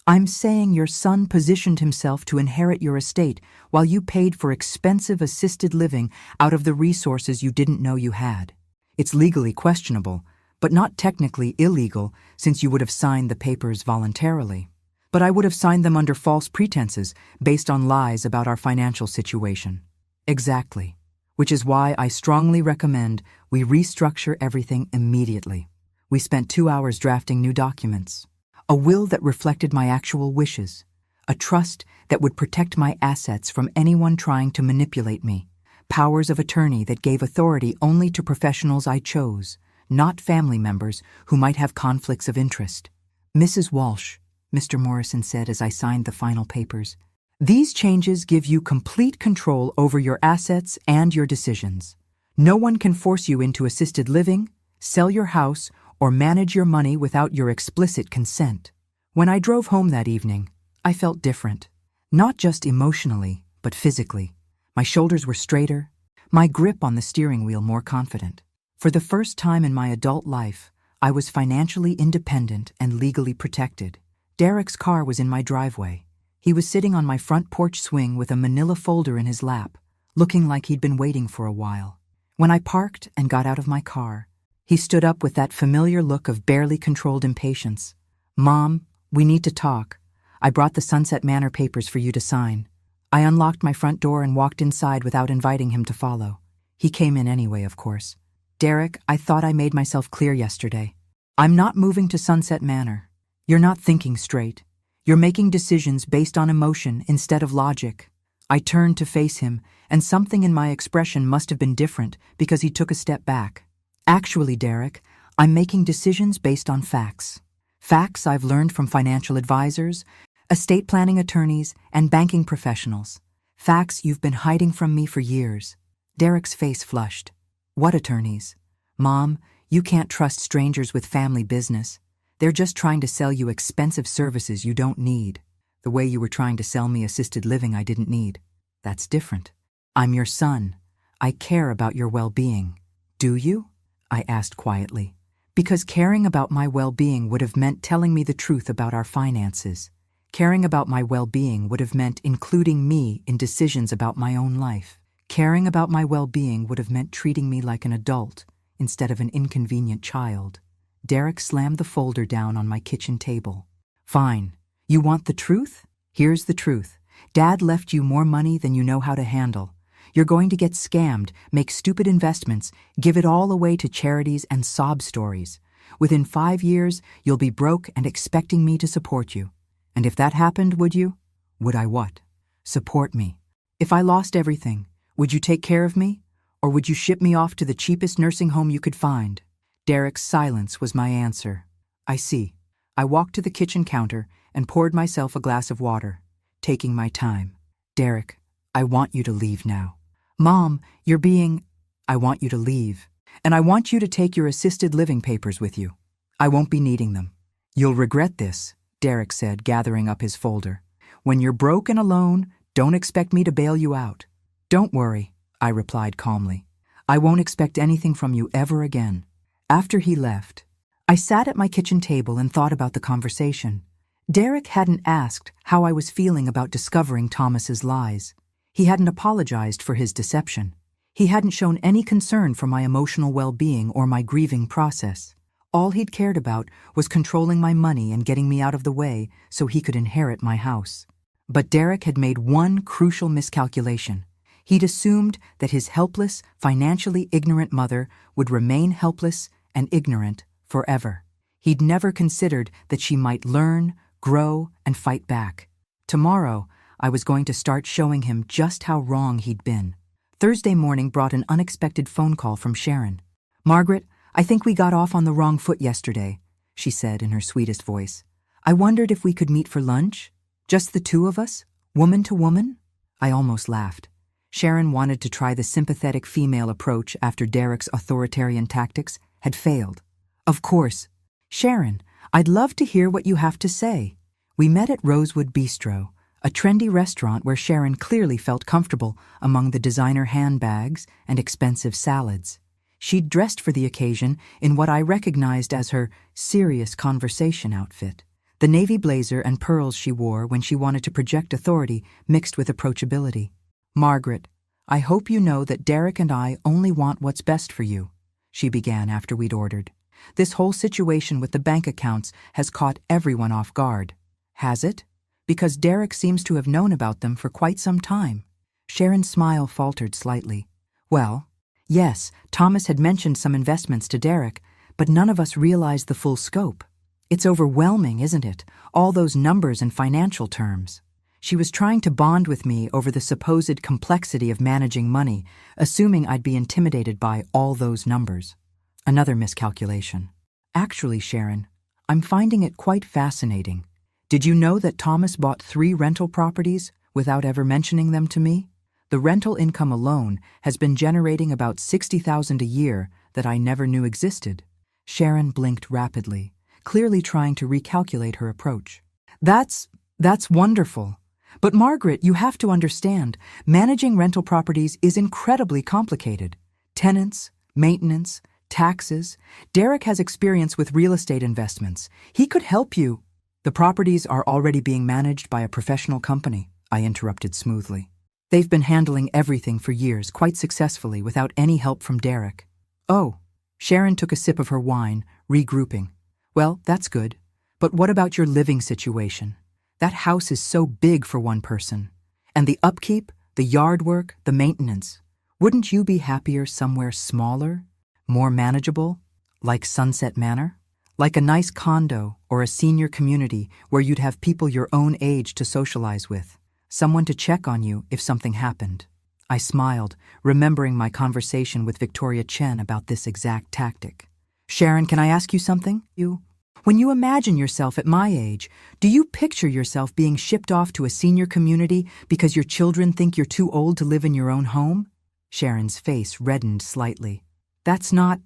I'm saying your son positioned himself to inherit your estate while you paid for expensive assisted living out of the resources you didn't know you had. It's legally questionable, but not technically illegal since you would have signed the papers voluntarily. But I would have signed them under false pretenses based on lies about our financial situation. Exactly. Which is why I strongly recommend we restructure everything immediately. We spent 2 hours drafting new documents. A will that reflected my actual wishes, a trust that would protect my assets from anyone trying to manipulate me, powers of attorney that gave authority only to professionals I chose, not family members who might have conflicts of interest. Mrs. Walsh, Mr. Morrison said as I signed the final papers, these changes give you complete control over your assets and your decisions. No one can force you into assisted living, sell your house, or manage your money without your explicit consent. When I drove home that evening, I felt different. Not just emotionally, but physically. My shoulders were straighter, my grip on the steering wheel more confident. For the first time in my adult life, I was financially independent and legally protected. Derek's car was in my driveway. He was sitting on my front porch swing with a manila folder in his lap, looking like he'd been waiting for a while. When I parked and got out of my car, he stood up with that familiar look of barely controlled impatience. Mom, we need to talk. I brought the Sunset Manor papers for you to sign. I unlocked my front door and walked inside without inviting him to follow. He came in anyway, of course. Derek, I thought I made myself clear yesterday. I'm not moving to Sunset Manor. You're not thinking straight. You're making decisions based on emotion instead of logic. I turned to face him, and something in my expression must have been different because he took a step back. Actually, Derek, I'm making decisions based on facts. Facts I've learned from financial advisors, estate planning attorneys, and banking professionals. Facts you've been hiding from me for years. Derek's face flushed. What attorneys? Mom, you can't trust strangers with family business. They're just trying to sell you expensive services you don't need. The way you were trying to sell me assisted living I didn't need. That's different. I'm your son. I care about your well-being. Do you? I asked quietly. Because caring about my well-being would have meant telling me the truth about our finances. Caring about my well-being would have meant including me in decisions about my own life. Caring about my well-being would have meant treating me like an adult instead of an inconvenient child. Derek slammed the folder down on my kitchen table. Fine. You want the truth? Here's the truth. Dad left you more money than you know how to handle. You're going to get scammed, make stupid investments, give it all away to charities and sob stories. Within 5 years, you'll be broke and expecting me to support you. And if that happened, would you? Would I what? Support me. If I lost everything, would you take care of me? Or would you ship me off to the cheapest nursing home you could find? Derek's silence was my answer. I see. I walked to the kitchen counter and poured myself a glass of water, taking my time. Derek, I want you to leave now. Mom, you're being... I want you to leave. And I want you to take your assisted living papers with you. I won't be needing them. You'll regret this, Derek said, gathering up his folder. When you're broke and alone, don't expect me to bail you out. Don't worry, I replied calmly. I won't expect anything from you ever again. After he left, I sat at my kitchen table and thought about the conversation. Derek hadn't asked how I was feeling about discovering Thomas's lies. He hadn't apologized for his deception. He hadn't shown any concern for my emotional well-being or my grieving process. All he'd cared about was controlling my money and getting me out of the way so he could inherit my house. But Derek had made one crucial miscalculation. He'd assumed that his helpless, financially ignorant mother would remain helpless and ignorant forever. He'd never considered that she might learn, grow, and fight back. Tomorrow, I was going to start showing him just how wrong he'd been. Thursday morning brought an unexpected phone call from Sharon. Margaret, I think we got off on the wrong foot yesterday, she said in her sweetest voice. I wondered if we could meet for lunch? Just the two of us? Woman to woman? I almost laughed. Sharon wanted to try the sympathetic female approach after Derek's authoritarian tactics had failed. Of course. Sharon, I'd love to hear what you have to say. We met at Rosewood Bistro, a trendy restaurant where Sharon clearly felt comfortable among the designer handbags and expensive salads. She'd dressed for the occasion in what I recognized as her serious conversation outfit. The navy blazer and pearls she wore when she wanted to project authority mixed with approachability. Margaret, I hope you know that Derek and I only want what's best for you, she began after we'd ordered. This whole situation with the bank accounts has caught everyone off guard. Has it? Because Derek seems to have known about them for quite some time. Sharon's smile faltered slightly. Well, yes, Thomas had mentioned some investments to Derek, but none of us realized the full scope. It's overwhelming, isn't it? All those numbers and financial terms. She was trying to bond with me over the supposed complexity of managing money, assuming I'd be intimidated by all those numbers. Another miscalculation. Actually, Sharon, I'm finding it quite fascinating. Did you know that Thomas bought 3 rental properties without ever mentioning them to me? The rental income alone has been generating about $60,000 a year that I never knew existed. Sharon blinked rapidly, clearly trying to recalculate her approach. That's wonderful. But Margaret, you have to understand, managing rental properties is incredibly complicated. Tenants, maintenance, taxes. Derek has experience with real estate investments. He could help you. The properties are already being managed by a professional company, I interrupted smoothly. They've been handling everything for years quite successfully without any help from Derek. Oh, Sharon took a sip of her wine, regrouping. Well, that's good. But what about your living situation? That house is so big for one person. And the upkeep, the yard work, the maintenance. Wouldn't you be happier somewhere smaller, more manageable, like Sunset Manor? Like a nice condo or a senior community where you'd have people your own age to socialize with, someone to check on you if something happened. I smiled, remembering my conversation with Victoria Chen about this exact tactic. Sharon, can I ask you something? When you imagine yourself at my age, do you picture yourself being shipped off to a senior community because your children think you're too old to live in your own home? Sharon's face reddened slightly. It's not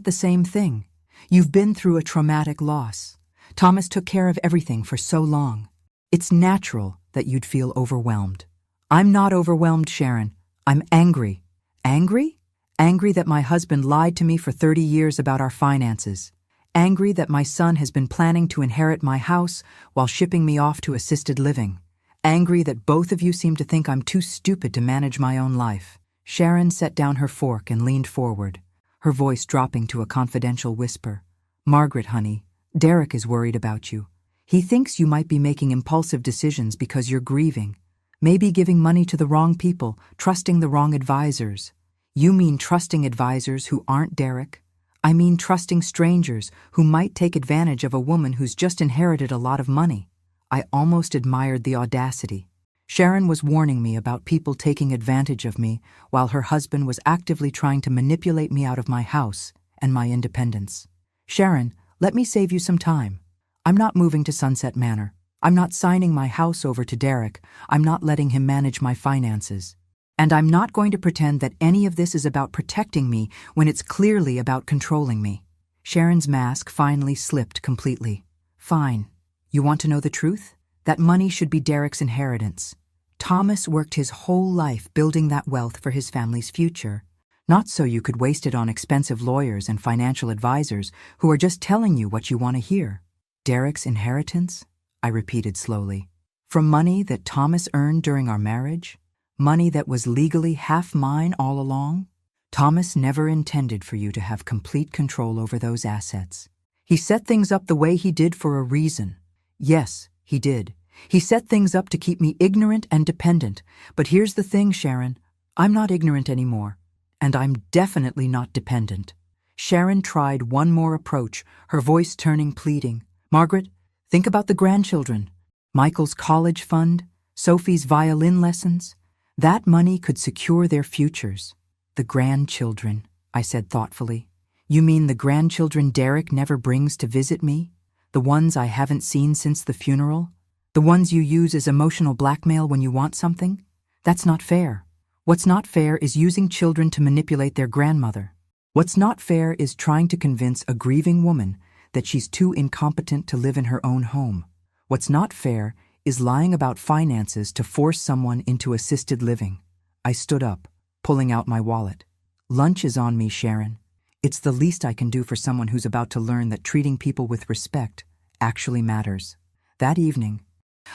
the same thing. You've been through a traumatic loss. Thomas took care of everything for so long. It's natural that you'd feel overwhelmed. I'm not overwhelmed, Sharon. I'm angry. Angry? Angry that my husband lied to me for 30 years about our finances. Angry that my son has been planning to inherit my house while shipping me off to assisted living. Angry that both of you seem to think I'm too stupid to manage my own life. Sharon set down her fork and leaned forward, her voice dropping to a confidential whisper. Margaret, honey, Derek is worried about you. He thinks you might be making impulsive decisions because you're grieving. Maybe giving money to the wrong people, trusting the wrong advisors. You mean trusting advisors who aren't Derek? I mean trusting strangers who might take advantage of a woman who's just inherited a lot of money. I almost admired the audacity. Sharon was warning me about people taking advantage of me while her husband was actively trying to manipulate me out of my house and my independence. Sharon, let me save you some time. I'm not moving to Sunset Manor. I'm not signing my house over to Derek. I'm not letting him manage my finances. And I'm not going to pretend that any of this is about protecting me when it's clearly about controlling me. Sharon's mask finally slipped completely. Fine. You want to know the truth? That money should be Derek's inheritance. Thomas worked his whole life building that wealth for his family's future. Not so you could waste it on expensive lawyers and financial advisors who are just telling you what you want to hear. Derek's inheritance? I repeated slowly. From money that Thomas earned during our marriage? Money that was legally half mine all along? Thomas never intended for you to have complete control over those assets. He set things up the way he did for a reason. Yes, he did. He set things up to keep me ignorant and dependent. But here's the thing, Sharon. I'm not ignorant anymore. And I'm definitely not dependent. Sharon tried one more approach, her voice turning pleading. Margaret, think about the grandchildren. Michael's college fund, Sophie's violin lessons. That money could secure their futures. The grandchildren, I said thoughtfully. You mean the grandchildren Derek never brings to visit me? The ones I haven't seen since the funeral? The ones you use as emotional blackmail when you want something? That's not fair. What's not fair is using children to manipulate their grandmother. What's not fair is trying to convince a grieving woman that she's too incompetent to live in her own home. What's not fair is lying about finances to force someone into assisted living. I stood up, pulling out my wallet. Lunch is on me, Sharon. It's the least I can do for someone who's about to learn that treating people with respect actually matters. That evening,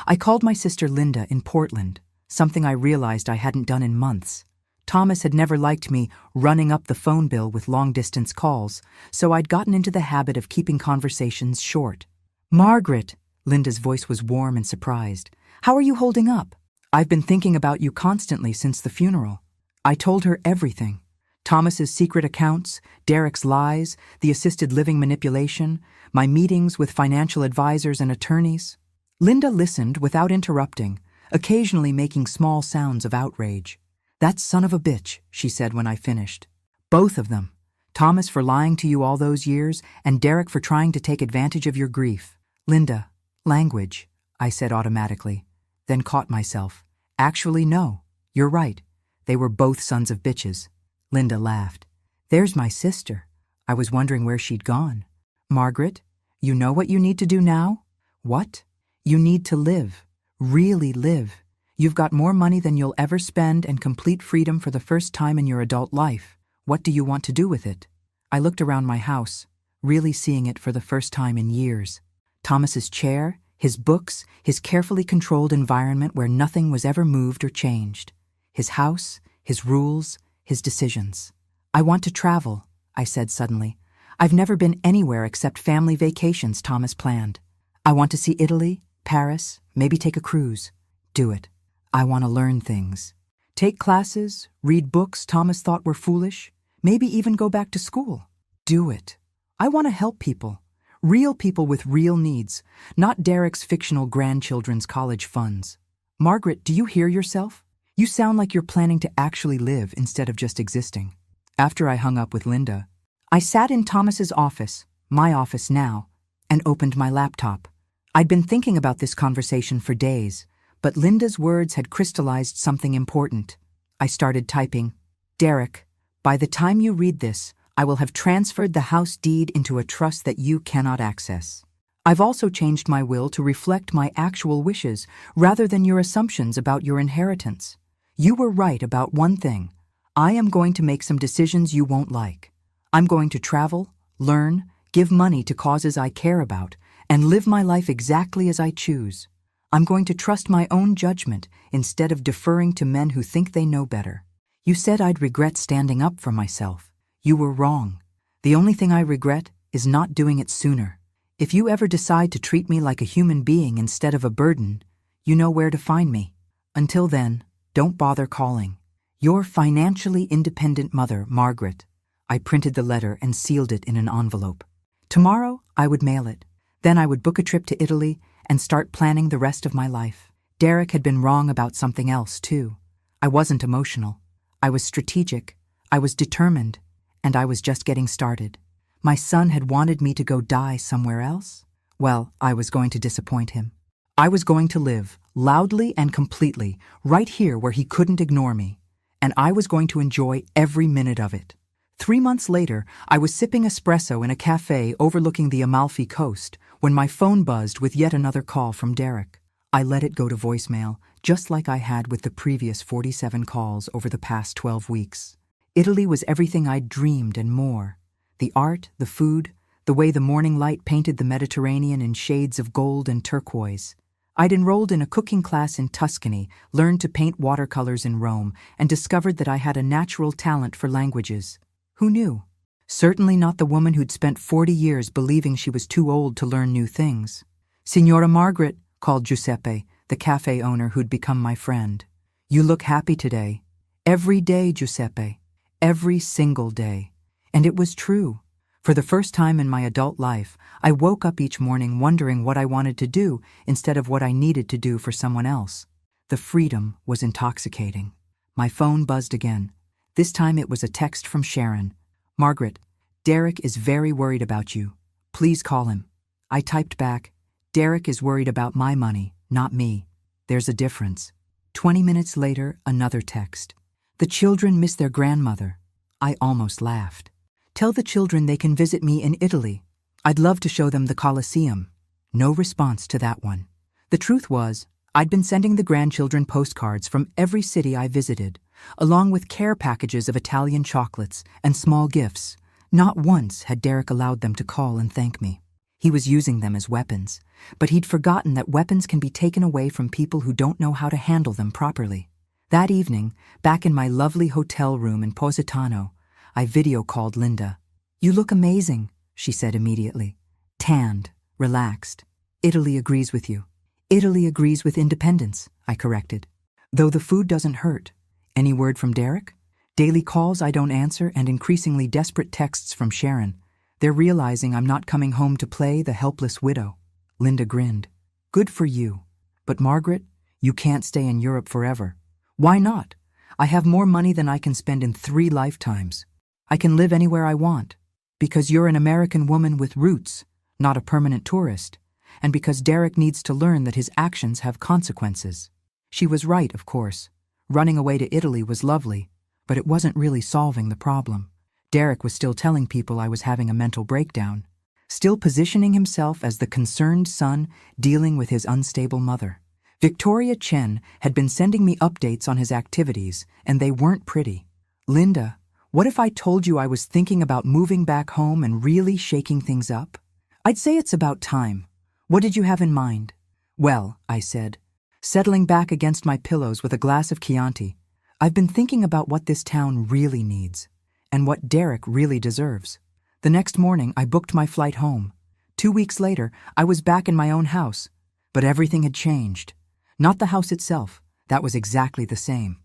I called my sister Linda in Portland, something I realized I hadn't done in months. Thomas had never liked me running up the phone bill with long-distance calls, so I'd gotten into the habit of keeping conversations short. Margaret, Linda's voice was warm and surprised. How are you holding up? I've been thinking about you constantly since the funeral. I told her everything. Thomas's secret accounts, Derek's lies, the assisted living manipulation, my meetings with financial advisors and attorneys. Linda listened without interrupting, occasionally making small sounds of outrage. That son of a bitch, she said when I finished. Both of them. Thomas for lying to you all those years, and Derek for trying to take advantage of your grief. Linda, language, I said automatically, then caught myself. Actually, no, you're right. They were both sons of bitches. Linda laughed. There's my sister. I was wondering where she'd gone. Margaret, you know what you need to do now? What? You need to live. Really live. You've got more money than you'll ever spend and complete freedom for the first time in your adult life. What do you want to do with it? I looked around my house, really seeing it for the first time in years. Thomas's chair, his books, his carefully controlled environment where nothing was ever moved or changed. His house, his rules, his decisions. I want to travel, I said suddenly. I've never been anywhere except family vacations Thomas planned. I want to see Italy, Paris, maybe take a cruise. Do it. I want to learn things. Take classes, read books Thomas thought were foolish, maybe even go back to school. Do it. I want to help people. Real people with real needs, not Derek's fictional grandchildren's college funds. Margaret, do you hear yourself? You sound like you're planning to actually live instead of just existing. After I hung up with Linda, I sat in Thomas's office, my office now, and opened my laptop. I'd been thinking about this conversation for days, but Linda's words had crystallized something important. I started typing, "Derek, by the time you read this, I will have transferred the house deed into a trust that you cannot access. I've also changed my will to reflect my actual wishes rather than your assumptions about your inheritance. You were right about one thing. I am going to make some decisions you won't like. I'm going to travel, learn, give money to causes I care about, and live my life exactly as I choose. I'm going to trust my own judgment instead of deferring to men who think they know better. You said I'd regret standing up for myself. You were wrong. The only thing I regret is not doing it sooner. If you ever decide to treat me like a human being instead of a burden, you know where to find me. Until then, don't bother calling. Your financially independent mother, Margaret." I printed the letter and sealed it in an envelope. Tomorrow, I would mail it. Then I would book a trip to Italy and start planning the rest of my life. Derek had been wrong about something else, too. I wasn't emotional. I was strategic. I was determined. And I was just getting started. My son had wanted me to go die somewhere else. Well, I was going to disappoint him. I was going to live, loudly and completely, right here where he couldn't ignore me. And I was going to enjoy every minute of it. 3 months later, I was sipping espresso in a cafe overlooking the Amalfi Coast when my phone buzzed with yet another call from Derek. I let it go to voicemail, just like I had with the previous 47 calls over the past 12 weeks. Italy was everything I'd dreamed and more. The art, the food, the way the morning light painted the Mediterranean in shades of gold and turquoise. I'd enrolled in a cooking class in Tuscany, learned to paint watercolors in Rome, and discovered that I had a natural talent for languages. Who knew? Certainly not the woman who'd spent 40 years believing she was too old to learn new things. "Signora Margaret," called Giuseppe, the cafe owner who'd become my friend. "You look happy today." Every day, Giuseppe. Every single day. And it was true. For the first time in my adult life, I woke up each morning wondering what I wanted to do instead of what I needed to do for someone else. The freedom was intoxicating. My phone buzzed again. This time it was a text from Sharon. "Margaret, Derek is very worried about you. Please call him." I typed back, "Derek is worried about my money, not me. There's a difference." 20 minutes later, another text. "The children miss their grandmother." I almost laughed. "Tell the children they can visit me in Italy. I'd love to show them the Colosseum." No response to that one. The truth was, I'd been sending the grandchildren postcards from every city I visited, along with care packages of Italian chocolates and small gifts. Not once had Derek allowed them to call and thank me. He was using them as weapons, but he'd forgotten that weapons can be taken away from people who don't know how to handle them properly. That evening, back in my lovely hotel room in Positano, I video-called Linda. "You look amazing," she said immediately. "Tanned, relaxed. Italy agrees with you." "Italy agrees with independence," I corrected. "Though the food doesn't hurt. Any word from Derek?" Daily calls I don't answer and increasingly desperate texts from Sharon. They're realizing I'm not coming home to play the helpless widow. Linda grinned. "Good for you. But Margaret, you can't stay in Europe forever." "Why not? I have more money than I can spend in 3 lifetimes. I can live anywhere I want. Because you're an American woman with roots, not a permanent tourist. And because Derek needs to learn that his actions have consequences." She was right, of course. Running away to Italy was lovely, but it wasn't really solving the problem. Derek was still telling people I was having a mental breakdown, still positioning himself as the concerned son dealing with his unstable mother. Victoria Chen had been sending me updates on his activities, and they weren't pretty. "Linda, what if I told you I was thinking about moving back home and really shaking things up?" "I'd say it's about time. What did you have in mind?" "Well," I said, settling back against my pillows with a glass of Chianti, "I've been thinking about what this town really needs, and what Derek really deserves." The next morning, I booked my flight home. 2 weeks later, I was back in my own house. But everything had changed. Not the house itself. That was exactly the same.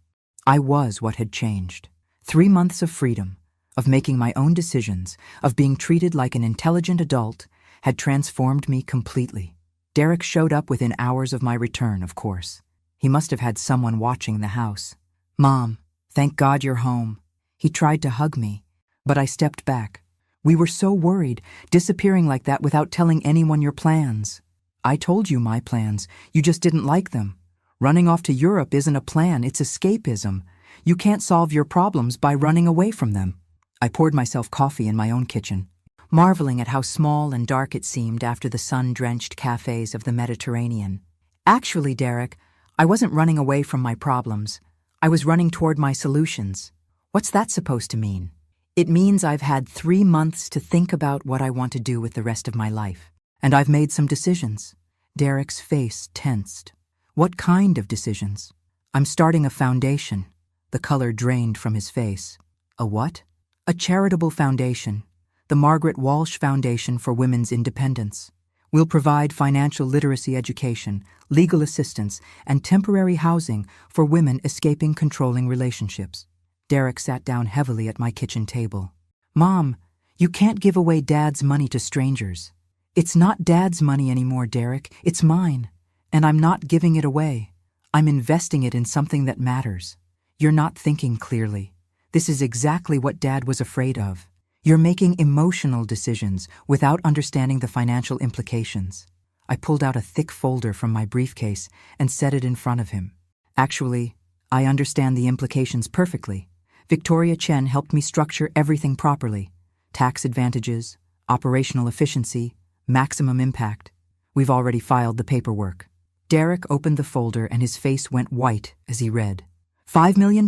I was what had changed. 3 months of freedom, of making my own decisions, of being treated like an intelligent adult, had transformed me completely. Derek showed up within hours of my return, of course. He must have had someone watching the house. "Mom, thank God you're home." He tried to hug me, but I stepped back. We were so worried, disappearing like that without telling anyone your plans. I told you my plans. You just didn't like them. Running off to Europe isn't a plan, it's escapism. You can't solve your problems by running away from them. I poured myself coffee in my own kitchen, marveling at how small and dark it seemed after the sun-drenched cafes of the Mediterranean. Actually, Derek, I wasn't running away from my problems. I was running toward my solutions. What's that supposed to mean? It means I've had 3 months to think about what I want to do with the rest of my life. And I've made some decisions. Derek's face tensed. What kind of decisions? I'm starting a foundation. The color drained from his face. A what? A charitable foundation. The Margaret Walsh Foundation for Women's Independence. We'll provide financial literacy education, legal assistance, and temporary housing for women escaping controlling relationships. Derek sat down heavily at my kitchen table. Mom, you can't give away Dad's money to strangers. It's not Dad's money anymore, Derek. It's mine. And I'm not giving it away. I'm investing it in something that matters. You're not thinking clearly. This is exactly what Dad was afraid of. You're making emotional decisions without understanding the financial implications. I pulled out a thick folder from my briefcase and set it in front of him. Actually, I understand the implications perfectly. Victoria Chen helped me structure everything properly. Tax advantages, operational efficiency, maximum impact. We've already filed the paperwork. Derek opened the folder and his face went white as he read. $5 million?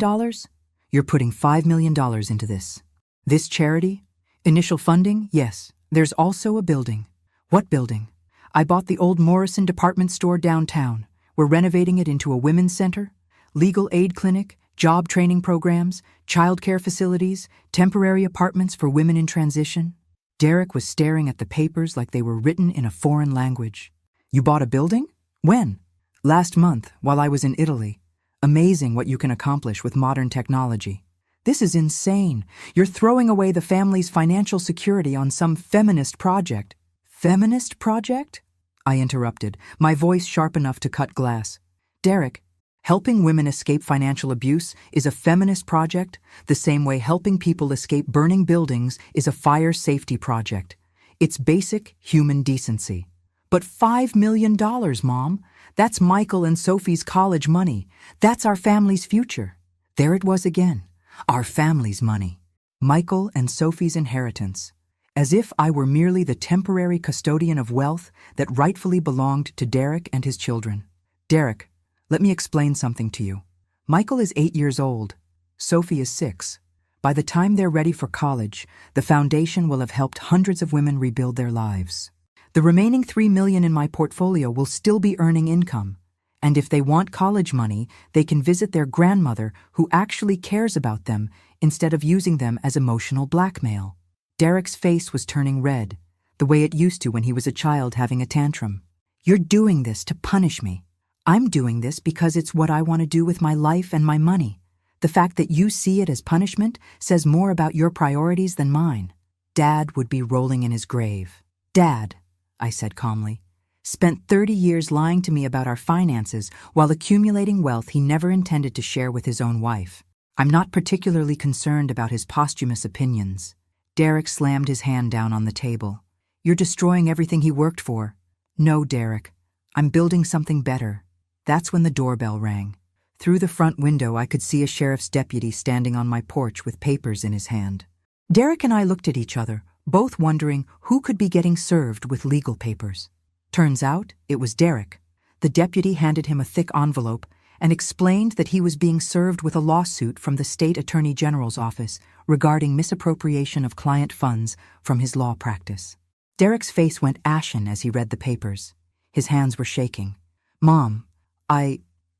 You're putting $5 million into this. This charity? Initial funding? Yes. There's also a building. What building? I bought the old Morrison department store downtown. We're renovating it into a women's center, legal aid clinic, job training programs, childcare facilities, temporary apartments for women in transition. Derek was staring at the papers like they were written in a foreign language. You bought a building? When? Last month, while I was in Italy. Amazing what you can accomplish with modern technology. This is insane. You're throwing away the family's financial security on some feminist project. Feminist project? I interrupted, my voice sharp enough to cut glass. Derek, helping women escape financial abuse is a feminist project, the same way helping people escape burning buildings is a fire safety project. It's basic human decency. But $5 million, Mom. That's Michael and Sophie's college money. That's our family's future. There it was again. Our family's money. Michael and Sophie's inheritance. As if I were merely the temporary custodian of wealth that rightfully belonged to Derek and his children. Derek, let me explain something to you. Michael is 8 years old. Sophie is 6. By the time they're ready for college, the foundation will have helped hundreds of women rebuild their lives. The remaining $3 million in my portfolio will still be earning income. And if they want college money, they can visit their grandmother who actually cares about them instead of using them as emotional blackmail. Derek's face was turning red, the way it used to when he was a child having a tantrum. You're doing this to punish me. I'm doing this because it's what I want to do with my life and my money. The fact that you see it as punishment says more about your priorities than mine. Dad would be rolling in his grave. Dad, I said calmly, spent 30 years lying to me about our finances while accumulating wealth he never intended to share with his own wife. I'm not particularly concerned about his posthumous opinions. Derek slammed his hand down on the table. You're destroying everything he worked for. No, Derek. I'm building something better. That's when the doorbell rang. Through the front window, I could see a sheriff's deputy standing on my porch with papers in his hand. Derek and I looked at each other, both wondering who could be getting served with legal papers. Turns out, it was Derek. The deputy handed him a thick envelope and explained that he was being served with a lawsuit from the state attorney general's office regarding misappropriation of client funds from his law practice. Derek's face went ashen as he read the papers. His hands were shaking. Mom,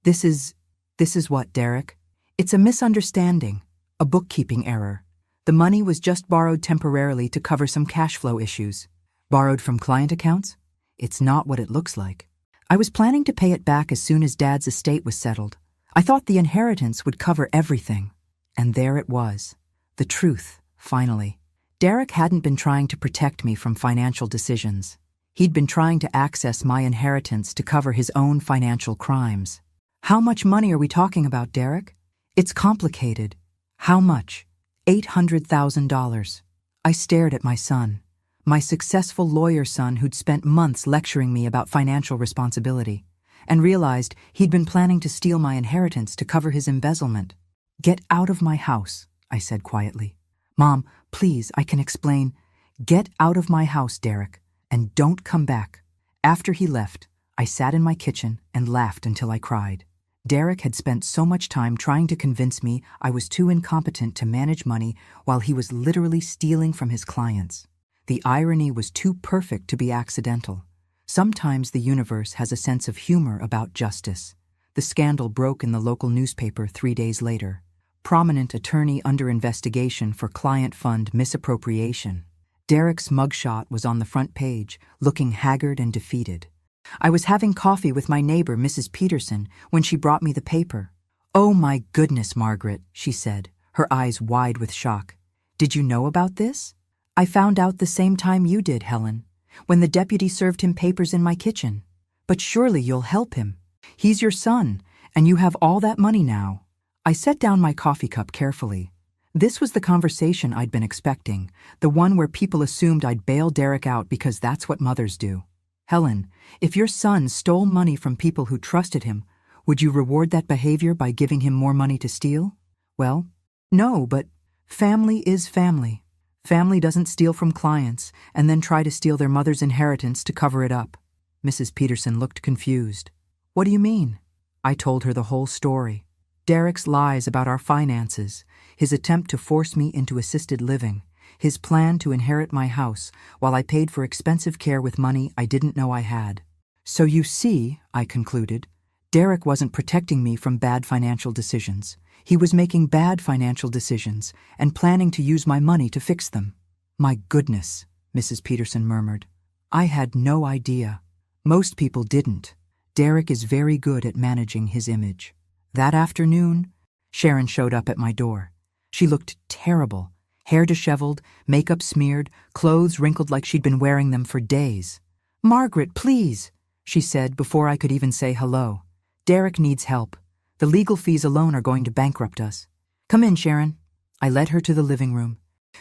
This is what, Derek? It's a misunderstanding, a bookkeeping error. The money was just borrowed temporarily to cover some cash flow issues. Borrowed from client accounts? It's not what it looks like. I was planning to pay it back as soon as Dad's estate was settled. I thought the inheritance would cover everything. And there it was. The truth, finally. Derek hadn't been trying to protect me from financial decisions. He'd been trying to access my inheritance to cover his own financial crimes. How much money are we talking about, Derek? It's complicated. How much? $800,000. I stared at my son, my successful lawyer son who'd spent months lecturing me about financial responsibility, and realized he'd been planning to steal my inheritance to cover his embezzlement. "Get out of my house," I said quietly. "Mom, please, I can explain." "Get out of my house, Derek, and don't come back." After he left, I sat in my kitchen and laughed until I cried. Derek had spent so much time trying to convince me I was too incompetent to manage money while he was literally stealing from his clients. The irony was too perfect to be accidental. Sometimes the universe has a sense of humor about justice. The scandal broke in the local newspaper 3 days later. Prominent attorney under investigation for client fund misappropriation. Derek's mugshot was on the front page, looking haggard and defeated. I was having coffee with my neighbor, Mrs. Peterson, when she brought me the paper. "Oh my goodness, Margaret," she said, her eyes wide with shock. "Did you know about this?" "I found out the same time you did, Helen, when the deputy served him papers in my kitchen. But surely you'll help him. He's your son, and you have all that money now." I set down my coffee cup carefully. This was the conversation I'd been expecting, the one where people assumed I'd bail Derek out because that's what mothers do. "Helen, if your son stole money from people who trusted him, would you reward that behavior by giving him more money to steal?" "Well, no, but family is family. Family doesn't steal from clients and then try to steal their mother's inheritance to cover it up." Mrs. Peterson looked confused. "What do you mean?" I told her the whole story. Derek's lies about our finances, his attempt to force me into assisted living, his plan to inherit my house while I paid for expensive care with money I didn't know I had. "So you see," I concluded, "Derek wasn't protecting me from bad financial decisions. He was making bad financial decisions and planning to use my money to fix them." "My goodness," Mrs. Peterson murmured. "I had no idea. Most people didn't. Derek is very good at managing his image." That afternoon, Sharon showed up at my door. She looked terrible. Hair disheveled, makeup smeared, clothes wrinkled like she'd been wearing them for days. "Margaret, please," she said before I could even say hello. "Derek needs help. The legal fees alone are going to bankrupt us. Come in, Sharon." I led her to the living room,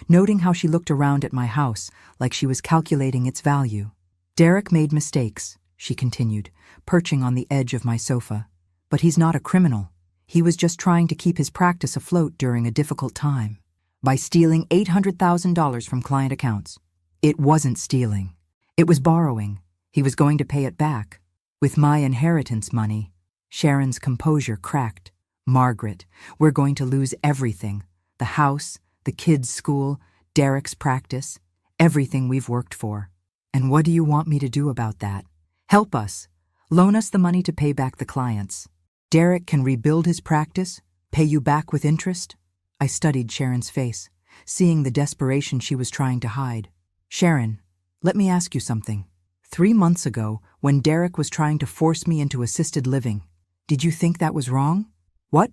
noting how she looked around at my house like she was calculating its value. "Derek made mistakes," she continued, perching on the edge of my sofa. "But he's not a criminal. He was just trying to keep his practice afloat during a difficult time by stealing $800,000 from client accounts. It wasn't stealing. It was borrowing. He was going to pay it back. With my inheritance money." Sharon's composure cracked. "Margaret, we're going to lose everything. The house, the kids' school, Derek's practice, everything we've worked for. And what do you want me to do about that? Help us. Loan us the money to pay back the clients. Derek can rebuild his practice, pay you back with interest." I studied Sharon's face, seeing the desperation she was trying to hide. "Sharon, let me ask you something. 3 months ago, when Derek was trying to force me into assisted living, did you think that was wrong?" "What?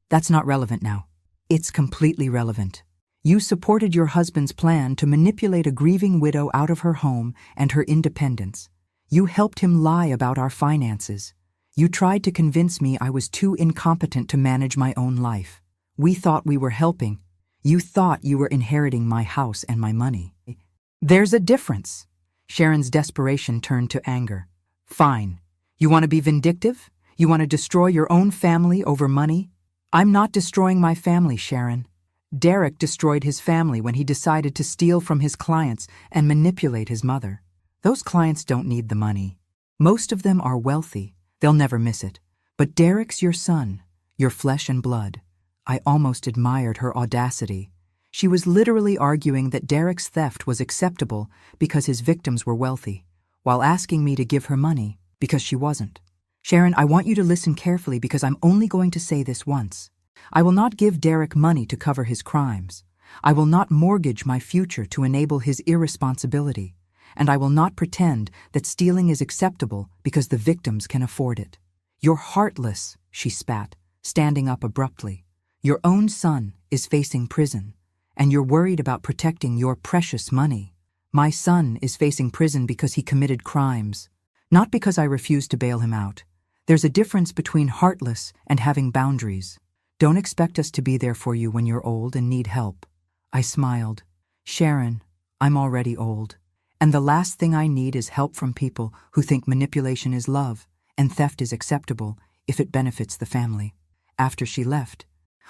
That's not relevant now." "It's completely relevant. You supported your husband's plan to manipulate a grieving widow out of her home and her independence. You helped him lie about our finances. You tried to convince me I was too incompetent to manage my own life. We thought we were helping. You thought you were inheriting my house and my money." "There's a difference." Sharon's desperation turned to anger. "Fine. You want to be vindictive? You want to destroy your own family over money? I'm not destroying my family, Sharon. Derek destroyed his family when he decided to steal from his clients and manipulate his mother. Those clients don't need the money. Most of them are wealthy. They'll never miss it. But Derek's your son, your flesh and blood." I almost admired her audacity. She was literally arguing that Derek's theft was acceptable because his victims were wealthy, while asking me to give her money because she wasn't. "Sharon, I want you to listen carefully because I'm only going to say this once. I will not give Derek money to cover his crimes. I will not mortgage my future to enable his irresponsibility. And I will not pretend that stealing is acceptable because the victims can afford it. You're heartless," she spat, standing up abruptly. "Your own son is facing prison, and you're worried about protecting your precious money. My son is facing prison because he committed crimes, not because I refused to bail him out. There's a difference between heartless and having boundaries. Don't expect us to be there for you when you're old and need help." I smiled. Sharon, I'm already old. And the last thing I need is help from people who think manipulation is love and theft is acceptable if it benefits the family. After she left,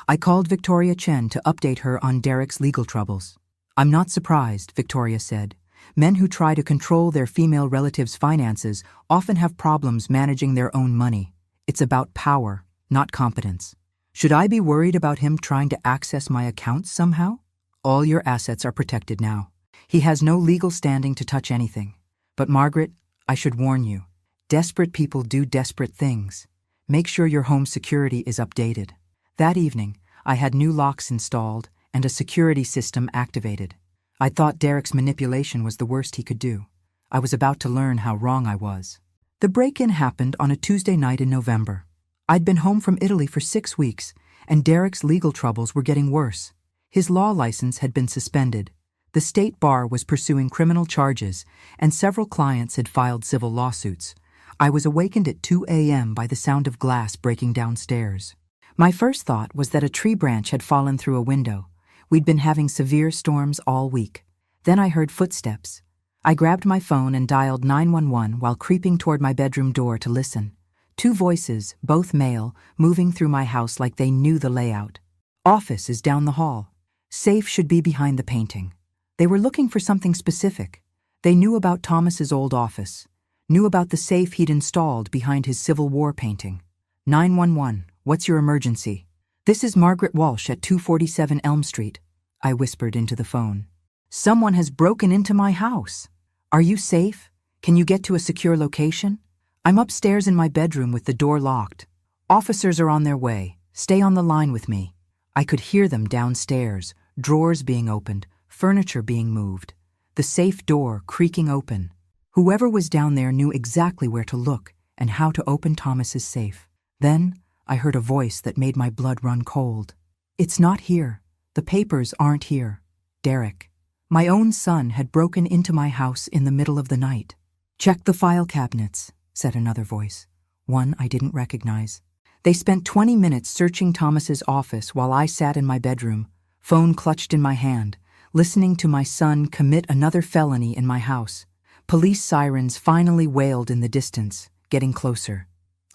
I called Victoria Chen to update her on Derek's legal troubles. I'm not surprised, Victoria said. Men who try to control their female relatives' finances often have problems managing their own money. It's about power, not competence. Should I be worried about him trying to access my accounts somehow? All your assets are protected now. He has no legal standing to touch anything. But Margaret, I should warn you. Desperate people do desperate things. Make sure your home security is updated. That evening, I had new locks installed and a security system activated. I thought Derek's manipulation was the worst he could do. I was about to learn how wrong I was. The break-in happened on a Tuesday night in November. I'd been home from Italy for 6 weeks, and Derek's legal troubles were getting worse. His law license had been suspended. The state bar was pursuing criminal charges, and several clients had filed civil lawsuits. I was awakened at 2 a.m. by the sound of glass breaking downstairs. My first thought was that a tree branch had fallen through a window. We'd been having severe storms all week. Then I heard footsteps. I grabbed my phone and dialed 911 while creeping toward my bedroom door to listen. 2 voices, both male, moving through my house like they knew the layout. Office is down the hall. Safe should be behind the painting. They were looking for something specific. They knew about Thomas's old office, knew about the safe he'd installed behind his Civil War painting. 911, what's your emergency? This is Margaret Walsh at 247 Elm Street, I whispered into the phone. Someone has broken into my house. Are you safe? Can you get to a secure location? I'm upstairs in my bedroom with the door locked. Officers are on their way. Stay on the line with me. I could hear them downstairs, drawers being opened, furniture being moved, the safe door creaking open. Whoever was down there knew exactly where to look and how to open Thomas's safe. Then I heard a voice that made my blood run cold. It's not here. The papers aren't here. Derek. My own son had broken into my house in the middle of the night. Check the file cabinets, said another voice, one I didn't recognize. They spent 20 minutes searching Thomas's office while I sat in my bedroom, phone clutched in my hand, listening to my son commit another felony in my house. Police sirens finally wailed in the distance, getting closer.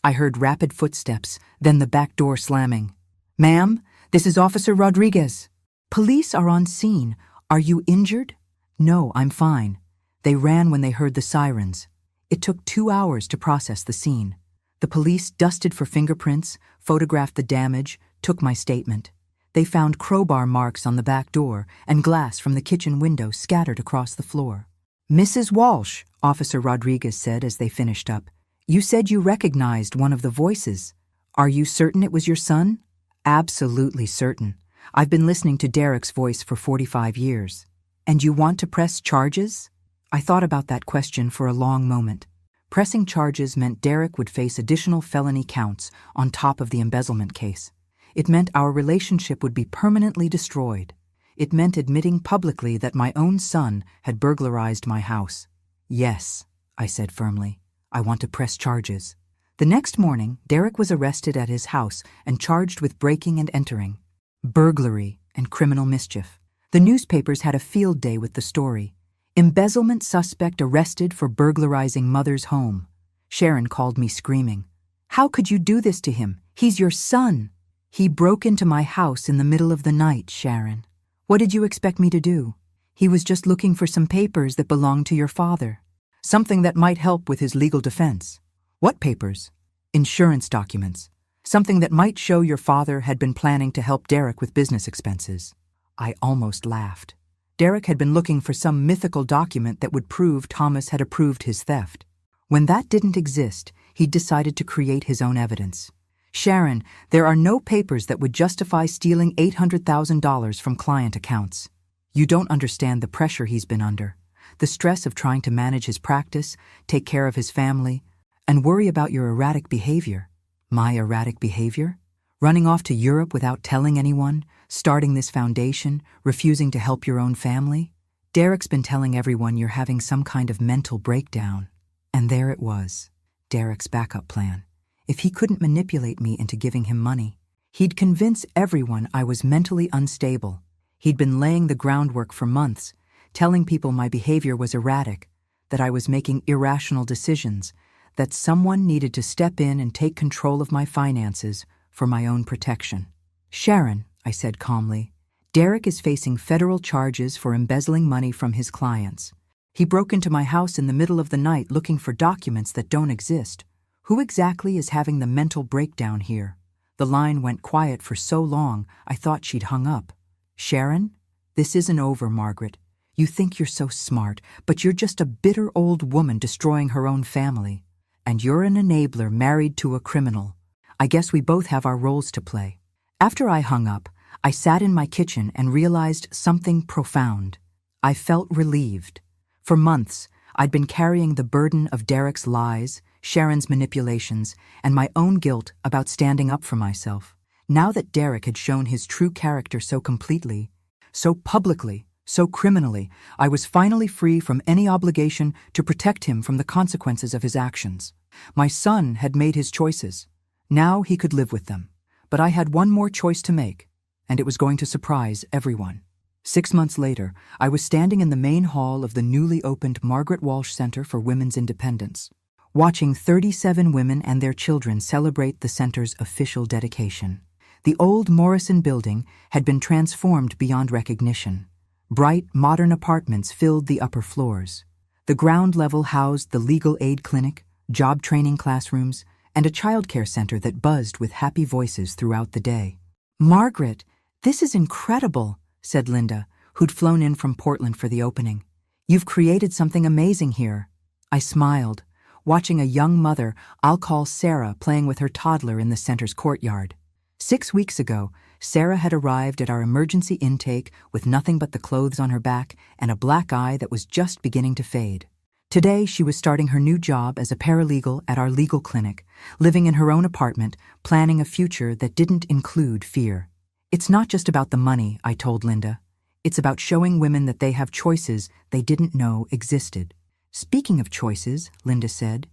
I heard rapid footsteps, then the back door slamming. Ma'am, this is Officer Rodriguez. Police are on scene. Are you injured? No, I'm fine. They ran when they heard the sirens. It took 2 hours to process the scene. The police dusted for fingerprints, photographed the damage, took my statement. They found crowbar marks on the back door and glass from the kitchen window scattered across the floor. Mrs. Walsh, Officer Rodriguez said as they finished up, you said you recognized one of the voices. Are you certain it was your son? Absolutely certain. I've been listening to Derek's voice for 45 years. And you want to press charges? I thought about that question for a long moment. Pressing charges meant Derek would face additional felony counts on top of the embezzlement case. It meant our relationship would be permanently destroyed. It meant admitting publicly that my own son had burglarized my house. Yes, I said firmly. I want to press charges. The next morning, Derek was arrested at his house and charged with breaking and entering, burglary, and criminal mischief. The newspapers had a field day with the story. Embezzlement suspect arrested for burglarizing mother's home. Sharon called me screaming. How could you do this to him? He's your son. He broke into my house in the middle of the night, Sharon. What did you expect me to do? He was just looking for some papers that belonged to your father. Something that might help with his legal defense. What papers? Insurance documents. Something that might show your father had been planning to help Derek with business expenses. I almost laughed. Derek had been looking for some mythical document that would prove Thomas had approved his theft. When that didn't exist, he'd decided to create his own evidence. Sharon, there are no papers that would justify stealing $800,000 from client accounts. You don't understand the pressure he's been under. The stress of trying to manage his practice, take care of his family, and worry about your erratic behavior. My erratic behavior? Running off to Europe without telling anyone, starting this foundation, refusing to help your own family? Derek's been telling everyone you're having some kind of mental breakdown. And there it was, Derek's backup plan. If he couldn't manipulate me into giving him money, he'd convince everyone I was mentally unstable. He'd been laying the groundwork for months, telling people my behavior was erratic, that I was making irrational decisions, that someone needed to step in and take control of my finances for my own protection. "Sharon," I said calmly, "Derek is facing federal charges for embezzling money from his clients. He broke into my house in the middle of the night looking for documents that don't exist. Who exactly is having the mental breakdown here?" The line went quiet for so long I thought she'd hung up. "Sharon, this isn't over, Margaret. You think you're so smart, but you're just a bitter old woman destroying her own family. And you're an enabler married to a criminal. I guess we both have our roles to play." After I hung up, I sat in my kitchen and realized something profound. I felt relieved. For months, I'd been carrying the burden of Derek's lies, Sharon's manipulations, and my own guilt about standing up for myself. Now that Derek had shown his true character so completely, so publicly, so criminally, I was finally free from any obligation to protect him from the consequences of his actions. My son had made his choices. Now he could live with them. But I had one more choice to make, and it was going to surprise everyone. 6 months later, I was standing in the main hall of the newly opened Margaret Walsh Center for Women's Independence, watching 37 women and their children celebrate the center's official dedication. The old Morrison building had been transformed beyond recognition. Bright, modern apartments filled the upper floors. The ground level housed the legal aid clinic, job training classrooms, and a childcare center that buzzed with happy voices throughout the day. "Margaret, this is incredible," said Linda, who'd flown in from Portland for the opening. "You've created something amazing here." I smiled, watching a young mother I'll call Sarah playing with her toddler in the center's courtyard. 6 weeks ago, Sarah had arrived at our emergency intake with nothing but the clothes on her back and a black eye that was just beginning to fade. Today, she was starting her new job as a paralegal at our legal clinic, living in her own apartment, planning a future that didn't include fear. "It's not just about the money," I told Linda. "It's about showing women that they have choices they didn't know existed." "Speaking of choices," Linda said,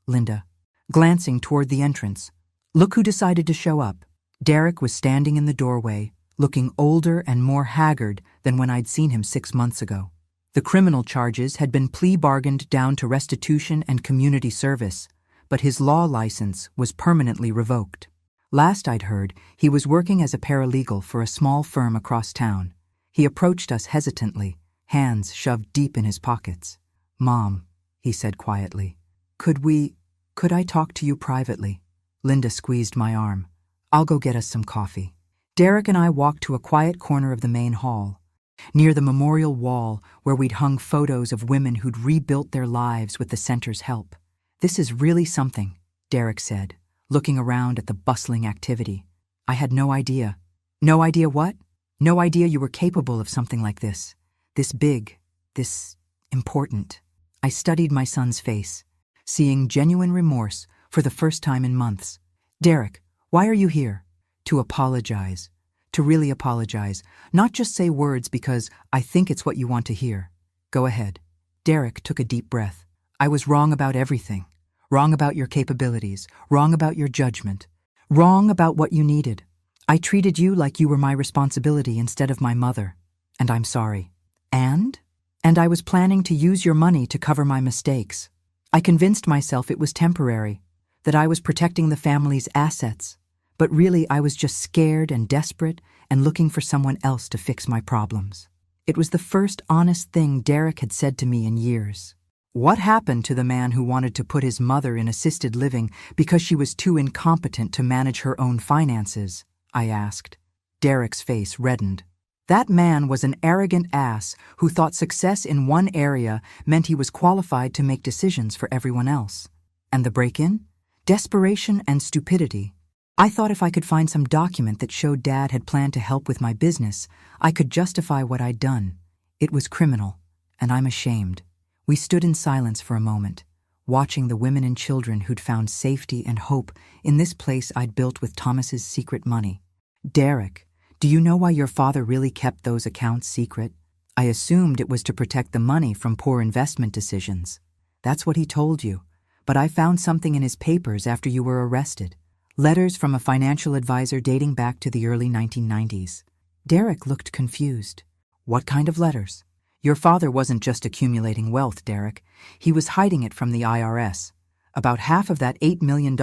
Linda, glancing toward the entrance. "Look who decided to show up." Derek was standing in the doorway, looking older and more haggard than when I'd seen him 6 months ago. The criminal charges had been plea bargained down to restitution and community service, but his law license was permanently revoked. Last I'd heard, he was working as a paralegal for a small firm across town. He approached us hesitantly, hands shoved deep in his pockets. "Mom," he said quietly, could I talk to you privately?" Linda squeezed my arm. "I'll go get us some coffee." Derek and I walked to a quiet corner of the main hall, near the memorial wall where we'd hung photos of women who'd rebuilt their lives with the center's help. "This is really something," Derek said, looking around at the bustling activity. "I had no idea." "No idea what?" "No idea you were capable of something like this. This big, this important." I studied my son's face, seeing genuine remorse for the first time in months. "Derek, why are you here?" "To apologize. To really apologize, not just say words because I think it's what you want to hear." "Go ahead." Derek took a deep breath. "I was wrong about everything. Wrong about your capabilities, wrong about your judgment, wrong about what you needed. I treated you like you were my responsibility instead of my mother, and I'm sorry. And I was planning to use your money to cover my mistakes. I convinced myself it was temporary, that I was protecting the family's assets. But really, I was just scared and desperate and looking for someone else to fix my problems." It was the first honest thing Derek had said to me in years. What happened to the man who wanted to put his mother in assisted living because she was too incompetent to manage her own finances? I asked. Derek's face reddened. That man was an arrogant ass who thought success in one area meant he was qualified to make decisions for everyone else. And the break-in? Desperation and stupidity. I thought if I could find some document that showed Dad had planned to help with my business, I could justify what I'd done. It was criminal, and I'm ashamed. We stood in silence for a moment, watching the women and children who'd found safety and hope in this place I'd built with Thomas's secret money. "Derek, do you know why your father really kept those accounts secret? I assumed it was to protect the money from poor investment decisions. That's what he told you, but I found something in his papers after you were arrested. Letters from a financial advisor dating back to the early 1990s. Derek looked confused. What kind of letters? Your father wasn't just accumulating wealth, Derek. He was hiding it from the IRS. About half of that $8 million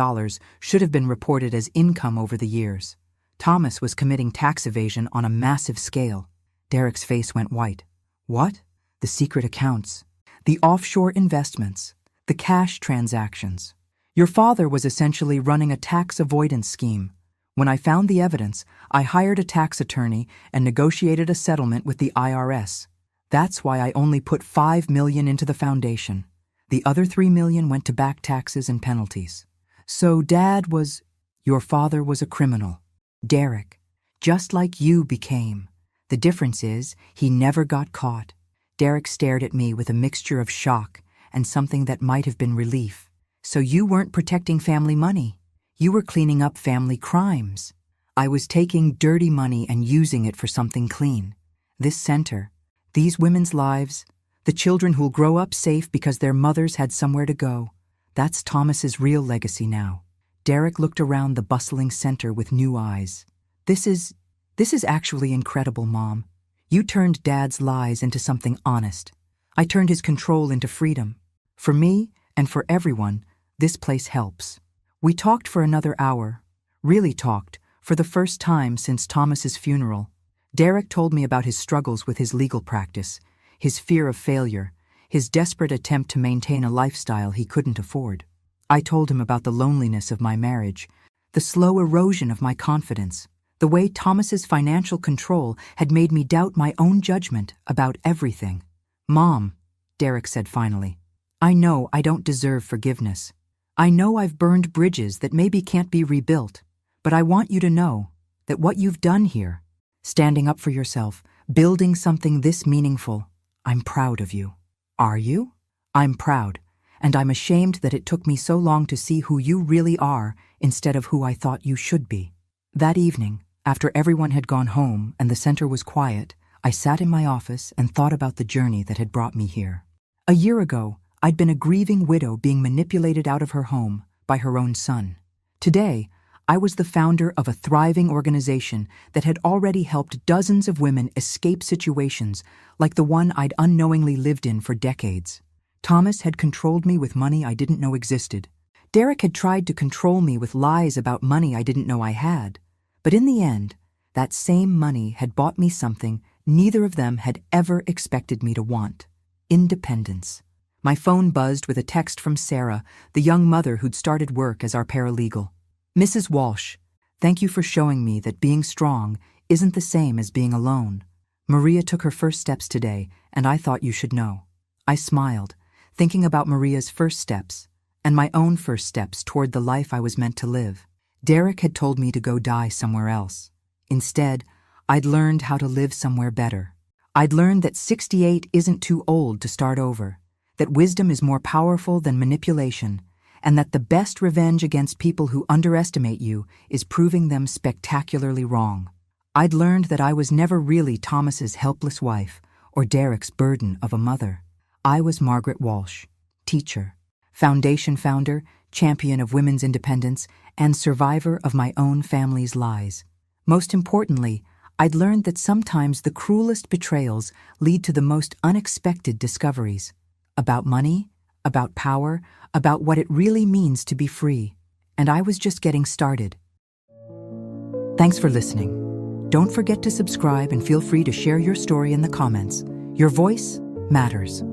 should have been reported as income over the years. Thomas was committing tax evasion on a massive scale. Derek's face went white. What? The secret accounts. The offshore investments. The cash transactions. Your father was essentially running a tax avoidance scheme. When I found the evidence, I hired a tax attorney and negotiated a settlement with the IRS. That's why I only put $5 million into the foundation. The other $3 million went to back taxes and penalties. So your father was a criminal. Derek, just like you became. The difference is, he never got caught. Derek stared at me with a mixture of shock and something that might have been relief. So you weren't protecting family money. You were cleaning up family crimes. I was taking dirty money and using it for something clean. This center, these women's lives, the children who'll grow up safe because their mothers had somewhere to go. That's Thomas's real legacy now. Derek looked around the bustling center with new eyes. This is actually incredible, Mom. You turned Dad's lies into something honest. I turned his control into freedom. For me and for everyone, this place helps. We talked for another hour. Really talked, for the first time since Thomas's funeral. Derek told me about his struggles with his legal practice, his fear of failure, his desperate attempt to maintain a lifestyle he couldn't afford. I told him about the loneliness of my marriage, the slow erosion of my confidence, the way Thomas's financial control had made me doubt my own judgment about everything. Mom, Derek said finally, I know I don't deserve forgiveness. I know I've burned bridges that maybe can't be rebuilt, but I want you to know that what you've done here, standing up for yourself, building something this meaningful, I'm proud of you. Are you? I'm proud, and I'm ashamed that it took me so long to see who you really are instead of who I thought you should be. That evening, after everyone had gone home and the center was quiet, I sat in my office and thought about the journey that had brought me here. A year ago, I'd been a grieving widow being manipulated out of her home by her own son. Today, I was the founder of a thriving organization that had already helped dozens of women escape situations like the one I'd unknowingly lived in for decades. Thomas had controlled me with money I didn't know existed. Derek had tried to control me with lies about money I didn't know I had. But in the end, that same money had bought me something neither of them had ever expected me to want: independence. My phone buzzed with a text from Sarah, the young mother who'd started work as our paralegal. Mrs. Walsh, thank you for showing me that being strong isn't the same as being alone. Maria took her first steps today, and I thought you should know. I smiled, thinking about Maria's first steps, and my own first steps toward the life I was meant to live. Derek had told me to go die somewhere else. Instead, I'd learned how to live somewhere better. I'd learned that 68 isn't too old to start over, that wisdom is more powerful than manipulation, and that the best revenge against people who underestimate you is proving them spectacularly wrong. I'd learned that I was never really Thomas's helpless wife or Derek's burden of a mother. I was Margaret Walsh, teacher, foundation founder, champion of women's independence, and survivor of my own family's lies. Most importantly, I'd learned that sometimes the cruelest betrayals lead to the most unexpected discoveries. About money, about power, about what it really means to be free. And I was just getting started. Thanks for listening. Don't forget to subscribe and feel free to share your story in the comments. Your voice matters.